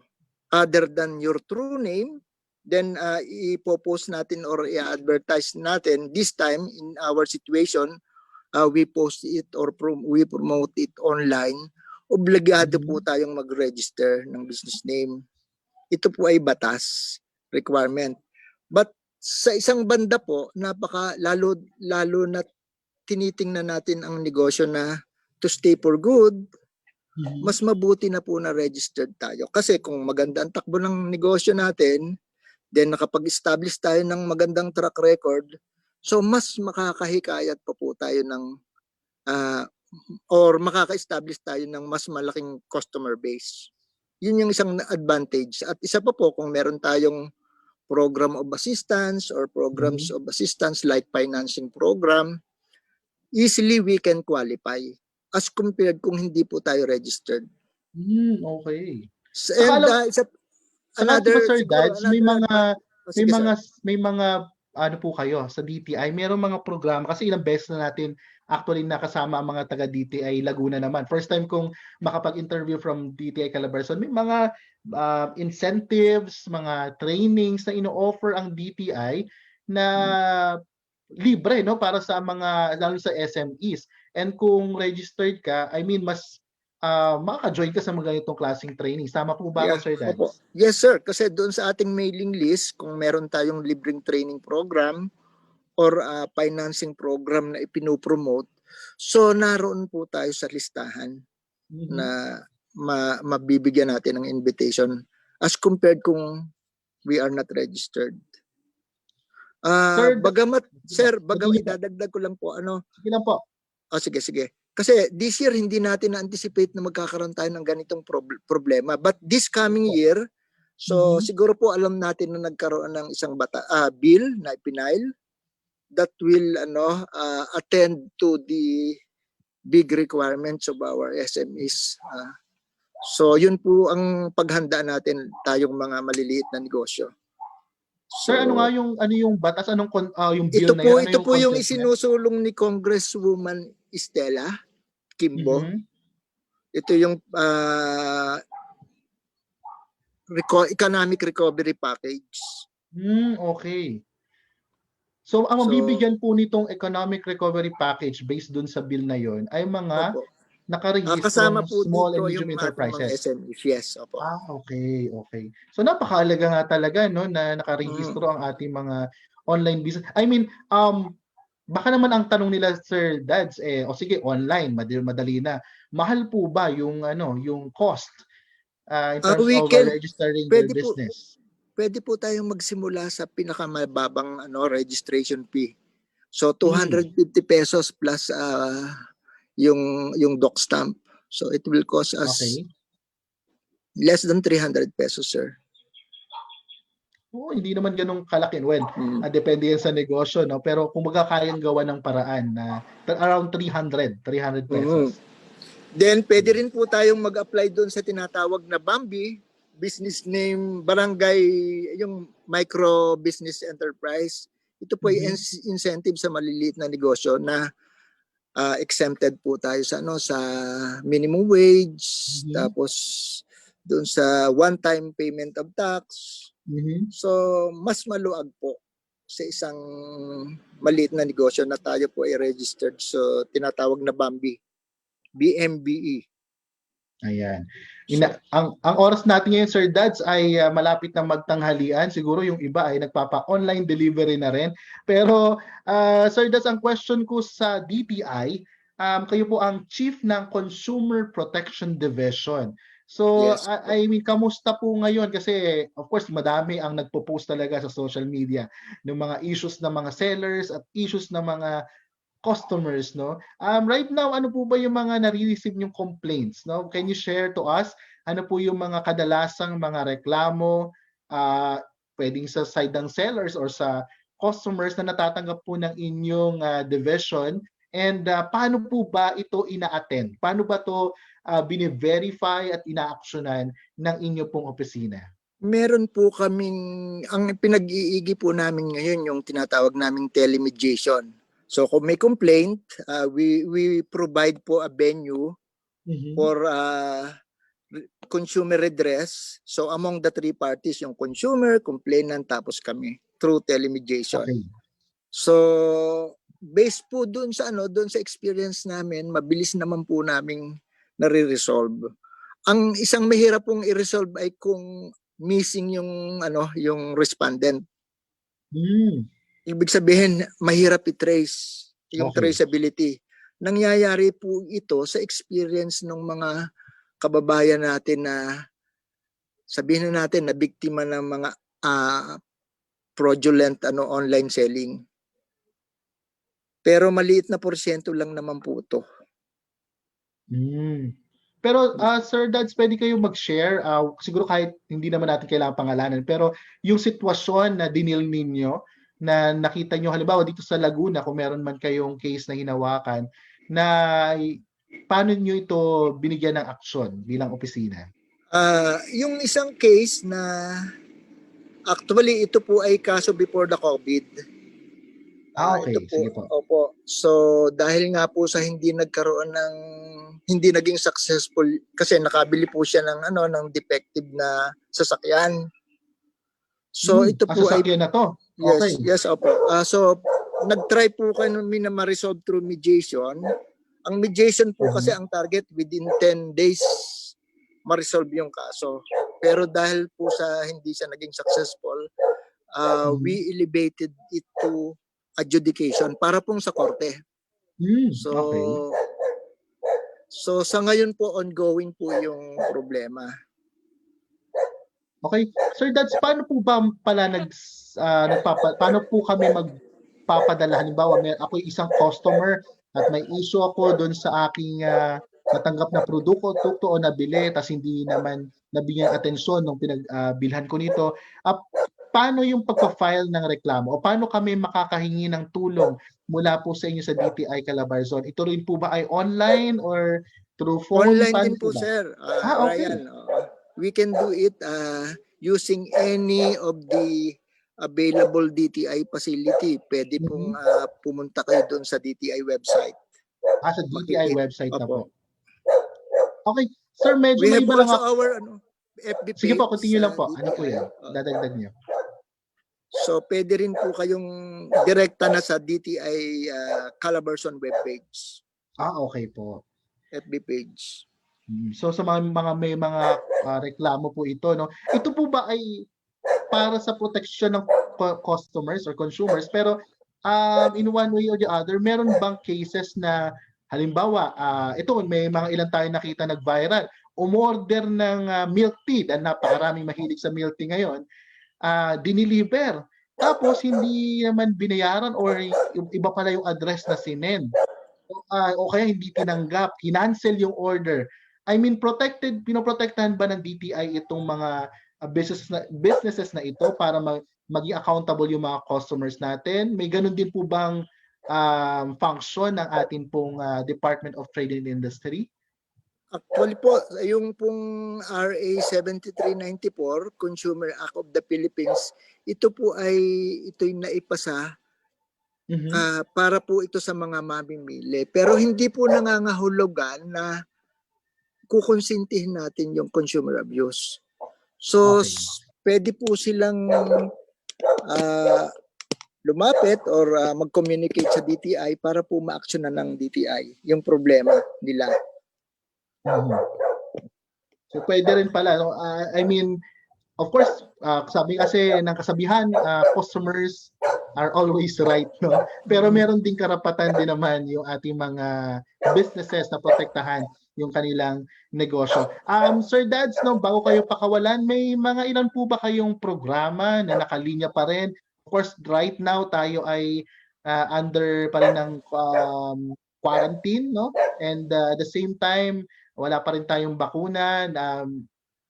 other than your true name, then ipopost natin or i-advertise natin. This time in our situation, we post it or we promote it online. Obligado po tayong mag-register ng business name. Ito po ay batas, requirement. But sa isang banda po, lalo na tinitingnan natin ang negosyo na to stay for good, mas mabuti na po na registered tayo. Kasi kung maganda ang takbo ng negosyo natin, then nakapag-establish tayo ng magandang track record, so mas makakahikayat pa po tayo ng or makaka-establish tayo ng mas malaking customer base. Yun yung isang advantage. At isa pa po, kung meron tayong program of assistance or programs of assistance like financing program, easily we can qualify as compared kung hindi po tayo registered. Okay. And another Sir Dads, may sige, mga ano po kayo sa DTI, merong mga programa kasi ilang beses na natin actually nakasama ang mga taga DTI Laguna naman. First time kong makapag-interview from DTI Calabarzon, may mga incentives, mga trainings na ino-offer ang DTI na libre, no, para sa mga lalo sa SMEs. And kung registered ka, I mean mas makaka-join ka sa mga ganitong klaseng training. Tama po ba ako, Sir Dads? Opo. Yes, sir. Kasi doon sa ating mailing list, kung meron tayong libreng training program or financing program na ipinopromote, so naroon po tayo sa listahan na mabibigyan natin ng invitation as compared kung we are not registered. Bagamat idadagdag ko lang po, Sige lang po. Sige. Kasi this year, hindi natin na-anticipate na magkakaroon tayo ng ganitong problema. But this coming year, so siguro po alam natin na nagkaroon ng isang bill na ipinail that will attend to the big requirements of our SMEs. So yun po ang paghanda natin tayong mga maliliit na negosyo. So, Sir, ano yung batas? Yung bill na yun? Ito po yung isinusulong ni Congresswoman Estela Kimbo. Ito yung economic recovery package. Okay. So, ang So, mabibigyan po nitong economic recovery package based dun sa bill na yon ay mga Opo. nakarehistrong Kasama po small and dito medium yung ating mga enterprises. SMEs. Yes, opo. Okay, okay. So napakahalaga nga talaga no na nakarehistro ang ating mga online business. I mean, baka naman ang tanong nila Sir Dads o sige online, madali na. Mahal po ba yung yung cost in terms We of can, registering their pwede po, business? pwede po tayong magsimula sa pinakamababang registration fee. So Hmm. 250 pesos plus yung doc stamp. So it will cost us Okay. less than 300 pesos, sir. Hindi naman ganun kalaki. Well, depende yan sa negosyo, no? Pero kung kayang gawa ng paraan na around 300 pesos. Then pwede rin po tayong mag-apply doon sa tinatawag na BAMBI, business name, barangay, yung micro business enterprise. Ito po ay incentive sa maliliit na negosyo na exempted po tayo sa sa minimum wage, tapos doon sa one-time payment of tax. So mas maluag po sa isang maliit na negosyo na tayo po ay registered sa tinatawag na BAMBI, BMBE. Ayan. Ang oras natin ngayon, Sir Dads, ay malapit na magtanghalian. Siguro yung iba ay nagpapa-online delivery na rin. Pero, Sir Dads, ang question ko sa DTI, kayo po ang Chief ng Consumer Protection Division. So, Yes. I mean, kamusta po ngayon? Kasi, of course, madami ang nagpo-post talaga sa social media ng mga issues ng mga sellers at issues ng mga customers, no? Right now, ano po ba yung mga nare-receive yung complaints, no? Can you share to us ano po yung mga kadalasang mga reklamo, pwedeng sa side ng sellers or sa customers na natatanggap po ng inyong division, and paano po ba ito ina-attend? Paano ba to bine-verify at ina-actionan ng inyo pong opisina? Meron po kaming, ang pinag-iigi po namin ngayon yung tinatawag naming telemediation. So kung may complaint, we provide po a venue for consumer redress. So among the three parties, yung consumer, complainant, tapos kami through telemediation. Okay. So based po dun sa dun sa experience namin, mabilis naman po naming nare-resolve. Ang isang mahirap pong i-resolve ay kung missing yung yung respondent. Ibig sabihin, mahirap i-trace yung traceability. Nangyayari po ito sa experience ng mga kababayan natin na sabihin na natin na biktima ng mga fraudulent online selling. Pero maliit na porsyento lang naman po ito. Pero Sir Dads, pwede kayo mag-share, siguro kahit hindi naman natin kailangan pangalanan, pero yung sitwasyon na dinil ninyo, na nakita nyo halimbawa dito sa Laguna, kung meron man kayong case na hinawakan, na paano nyo ito binigyan ng aksyon bilang opisina? Yung isang case na actually ito po ay kaso before the COVID. Okay, Ito po, sige po. opo. So dahil nga po sa hindi naging successful kasi nakabili po siya ng ng defective na sasakyan. So ito po ay sasakyan na to. Okay. Yes, opo. So nag-try po kami na ma-resolve through mediation. Ang mediation po kasi ang target within 10 days ma-resolve yung kaso. Pero dahil po sa hindi siya naging successful, we elevated it to adjudication para pong sa korte. So sa ngayon po ongoing po yung problema. Okay. Sir Dads, paano po ba pala paano po kami magpapadala? Halimbawa, ako isang customer at may issue ako doon sa aking natanggap na produkto o nabili tapos hindi naman nabigyan atensyon nung pinagbilhan ko nito. Paano yung pagpa-file ng reklamo o paano kami makakahingi ng tulong mula po sa inyo sa DTI Calabarzon? Ito rin po ba ay online or through phone? Online paano din po, ba? sir. Okay. Ryan, we can do it using any of the available DTI facility. Pwede pong pumunta kayo doon sa DTI website. Sa DTI website na po. Okay, sir, medyo We may have iba lang also ako. our FB page. Sige po, continue lang sa po. Ano po DTI. yan? Dadagdag niyo. So, pwede rin po kayong direkta na sa DTI Calabarzon webpage, Okay po. FB page. So sa mga may mga reklamo po ito, no? Ito po ba ay para sa protection ng customers or consumers, pero in one way or the other, meron bang cases na halimbawa, ito may mga ilan tayo nakita nag-viral, umorder ng milk tea, dahil napakaraming mahilig sa milk tea ngayon, diniliver. Tapos hindi naman binayaran or yung iba pala yung address na sinend. O kaya hindi tinanggap, kinancel yung order. I mean, pinoprotektahan ba ng DTI itong mga businesses na ito para maging accountable yung mga customers natin? May ganun din po bang function ng ating pong Department of Trade and Industry? Actually po, yung pong RA 7394, Consumer Act of the Philippines, ito'y naipasa para po ito sa mga mamimili. Pero hindi po nangangahulugan na kukonsintihin natin yung consumer abuse. So, Okay. pwede po silang lumapit or mag-communicate sa DTI para po ma-actionan ng DTI yung problema nila. So pwede rin pala, no? I mean, of course, sabi kasi ng kasabihan, customers are always right, no? Pero meron ding karapatan din naman yung ating mga businesses na protektahan yung kanilang negosyo. Sir Dads, no, bago kayo pakawalan, may mga ilan po ba kayong programa na nakalinya pa rin? Of course, right now tayo ay under pa rin ng quarantine, no? And at the same time, wala pa rin tayong bakuna.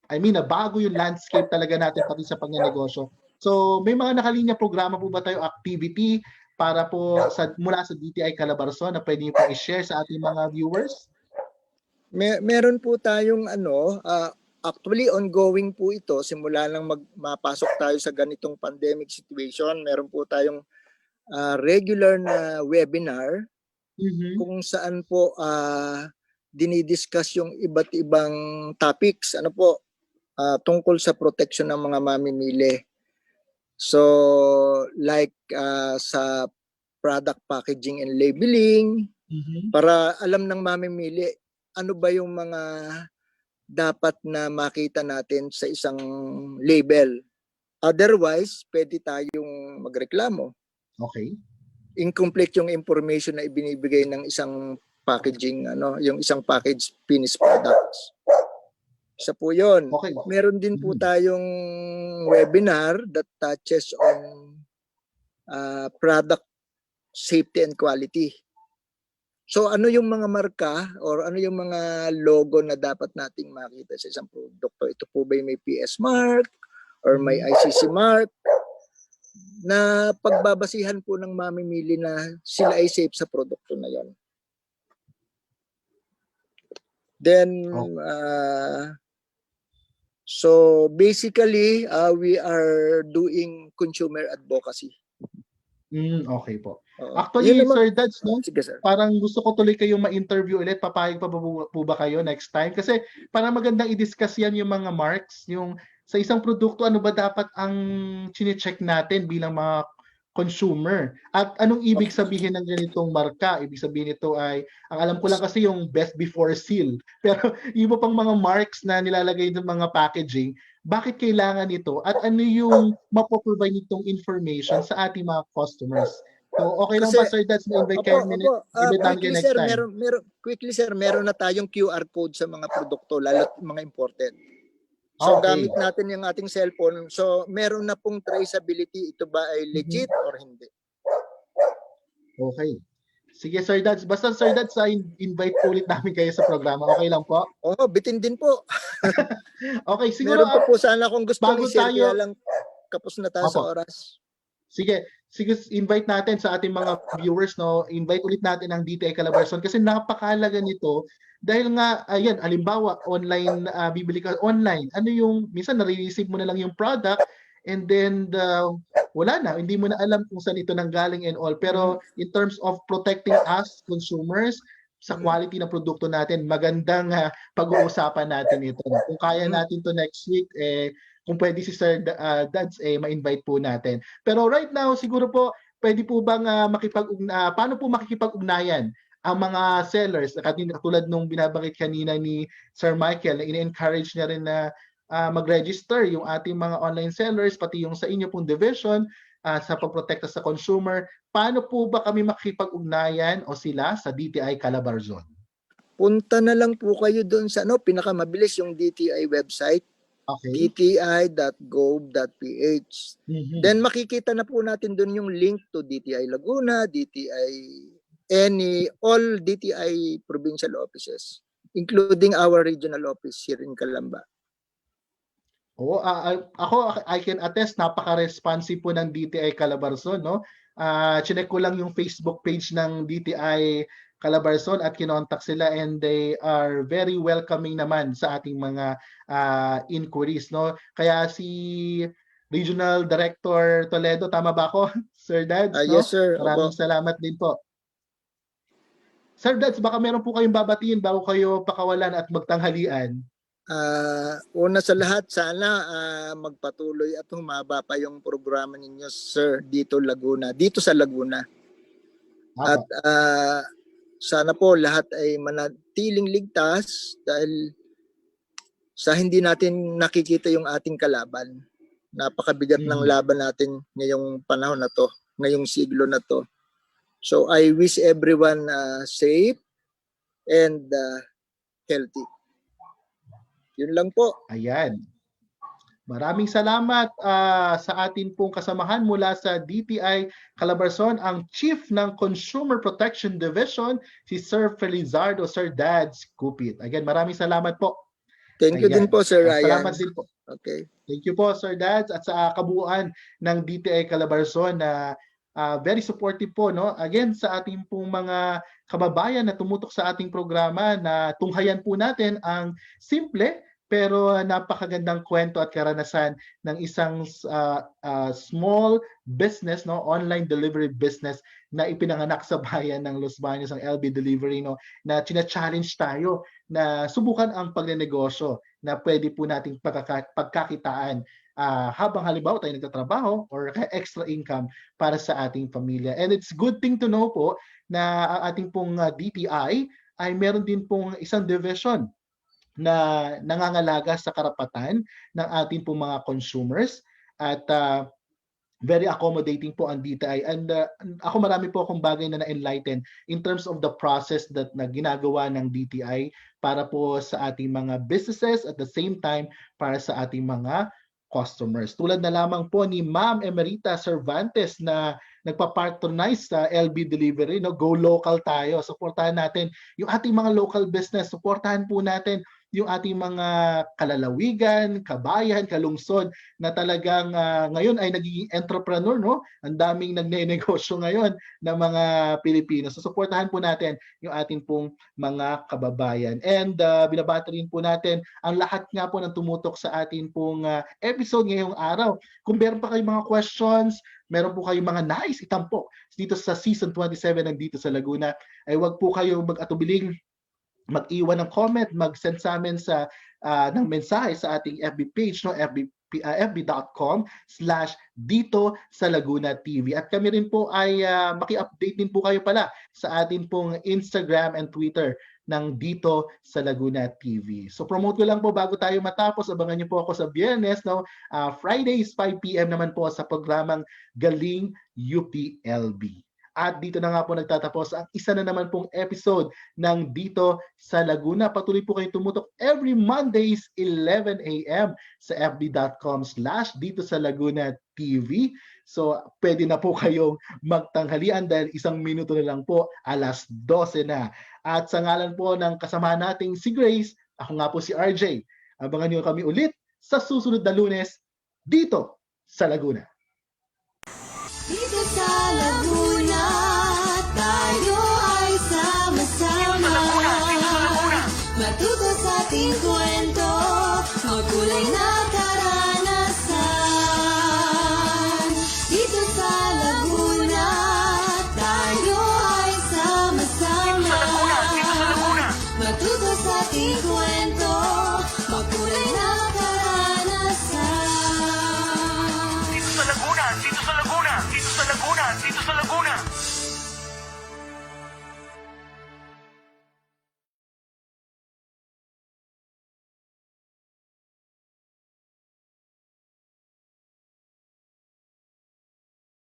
I mean, bago yung landscape talaga natin pati sa pagnenegosyo. So, may mga nakalinya programa po ba tayo activity para po mula sa DTI Calabarzon na pwede niyo po i-share sa ating mga viewers? Meron po tayong actually ongoing po ito simula nang mapasok tayo sa ganitong pandemic situation. Meron po tayong regular na webinar kung saan po dinidiscuss yung iba't ibang topics tungkol sa protection ng mga mamimili. So like sa product packaging and labeling, para alam ng mamimili ano ba yung mga dapat na makita natin sa isang label. Otherwise, pwede tayong magreklamo. Okay. Incomplete yung information na ibinibigay ng isang packaging, yung isang package finished products. Isa po yun. Okay. Meron din po tayong webinar that touches on product safety and quality. So ano yung mga marka or ano yung mga logo na dapat nating makita sa isang produkto? Ito po ba may PS mark or may ICC mark na pagbabasihan po ng mamimili na sila ay safe sa produkto na yon. Then so basically we are doing consumer advocacy. Okay po. Actually, Sir Dads, no? Sige, sir. Parang gusto ko tuloy kayong ma-interview ulit. Papayag pa po ba kayo next time? Kasi parang magandang i-discuss yan yung mga marks, yung sa isang produkto, ano ba dapat ang chine-check natin bilang mga consumer? At anong ibig sabihin ng ganitong marka? Ibig sabihin nito ay, ang alam ko lang kasi yung best before seal. Pero iba pang mga marks na nilalagay ng mga packaging, bakit kailangan ito? At ano yung mapoprovide nitong information sa ating mga customers? So, okay lang ba, Sir Dads, na-invite kayo quickly, sir, quickly, sir, meron na tayong QR code sa mga produkto, lalo mga imported. So, gamit natin yung ating cellphone. So, meron na pong traceability. Ito ba ay legit or hindi? Okay. Sige, Sir Dads. Basta, Sir Dads, invite ulit namin kayo sa programa. Okay lang po? Oo, bitin din po. Okay, siguro. Meron pa po sana kung gusto i-share, kaya lang kapos na tayo sa oras. Sige, invite natin sa ating mga viewers, no? Invite ulit natin ang DTI Calabarzon kasi napakahalaga nito dahil nga ayan, halimbawa online bibili ka online. Ano yung minsan nare-receive mo na lang yung product and then wala na, hindi mo na alam kung saan ito nanggaling and all. Pero in terms of protecting us consumers, sa quality ng produkto natin, magandang pag-uusapan natin ito. No? Kung kaya natin to next week, kung pwede si Sir Dads, ma-invite po natin. Pero right now, siguro po, pwede po bang paano po makikipag-ugnayan ang mga sellers, katulad nung binabanggit kanina ni Sir Michael, na ini-encourage niya rin na mag-register yung ating mga online sellers, pati yung sa inyo pong division, sa pagprotekta sa consumer. Paano po ba kami makikipag-ugnayan o sila sa DTI Calabarzon? Punta na lang po kayo doon sa pinakamabilis yung DTI website, dti.gov.ph. Then makikita na po natin doon yung link to DTI Laguna, all DTI provincial offices, including our regional office here in Calamba. I can attest, napaka-responsive po ng DTI Calabarzon, no? Chinek ko lang yung Facebook page ng DTI Calabarzon at kinontak sila, and they are very welcoming naman sa ating mga inquiries, no? Kaya si Regional Director Toledo, tama ba ako, Sir Dads? No? Yes, sir. Maraming salamat din po. Sir Dads, baka meron po kayong babatiin bago kayo pakawalan at magtanghalian. Una sa lahat, sana magpatuloy at humaba pa yung programa ninyo, sir, dito sa Laguna. At sana po lahat ay manatiling ligtas dahil sa hindi natin nakikita yung ating kalaban. Napakabigat ng laban natin ngayong panahon na to, ngayong siglo na to. So I wish everyone safe and healthy. Yun lang po. Ayan. Maraming salamat sa atin pong kasamahan mula sa DTI Calabarzon, ang Chief ng Consumer Protection Division, si Sir Felizardo, Sir Dads Cupit. Again, maraming salamat po. Thank you din po, Sir Ryan. Salamat din po. Okay. Thank you po, Sir Dads, at sa kabuuan ng DTI Calabarzon na very supportive po, no? Again, sa ating pong mga kababayan na tumutok sa ating programa, na tunghayan po natin ang simple pero napakagandang kwento at karanasan ng isang small business, no, online delivery business na ipinanganak sa bayan ng Los Baños, ang LB Delivery, no, na china-challenge tayo na subukan ang pagnenegosyo na pwede po nating pagkakitaan habang halimbawa tayo nagtatrabaho or extra income para sa ating pamilya. And it's good thing to know po na ang ating pong DTI ay meron din pong isang division na nangangalaga sa karapatan ng ating pong mga consumers, at very accommodating po ang DTI. And ako marami po akong bagay na na-enlighten in terms of the process that na ginagawa ng DTI para po sa ating mga businesses, at the same time para sa ating mga customers. Tulad na lamang po ni Ma'am Emerita Cervantes na nagpa-patronize sa LB Delivery, no? Go local tayo. Suportahan natin yung ating mga local business. Suportahan po natin yung ating mga kalalawigan, kabayan, kalungsod na talagang ngayon ay nagiging entrepreneur, no? Ang daming nagnenegosyo ngayon ng mga Pilipino. So suportahan po natin yung ating pong mga kababayan. And binabati rin po natin ang lahat nga po ng tumutok sa ating pong episode ngayong araw. Kung meron pa kayong mga questions, meron po kayong mga nais itampo dito sa season 27 ng Dito sa Laguna, ay wag po kayong mag-atubiling mag-iwan ng comment, mag-send sa amin ng mensahe sa ating FB page, no, fb.com/Dito sa Laguna TV. At kami rin po ay maki-update din po kayo pala sa ating pong Instagram and Twitter ng Dito sa Laguna TV. So promote ko lang po bago tayo matapos. Abangan niyo po ako sa Biyernes, no? Fridays 5 PM naman po sa programang Galing UPLB. At dito na nga po nagtatapos ang isa na naman pong episode ng Dito sa Laguna. Patuloy po kayong tumutok every Mondays 11 AM sa fb.com/Dito sa Laguna TV. So pwede na po kayong magtanghalian dahil isang minuto na lang po, 12:00 na. At sa ngalan po ng kasama nating si Grace, ako nga po si RJ. Abangan niyo kami ulit sa susunod na Lunes dito sa Laguna. Dito sa Laguna, tayo ay sama-sama. Matuto sa ating kwento, magkulay na karanasan. Dito sa Laguna, tayo ay sama-sama. ating kwento, makulay na karanasan. Dito sa Laguna, dito sa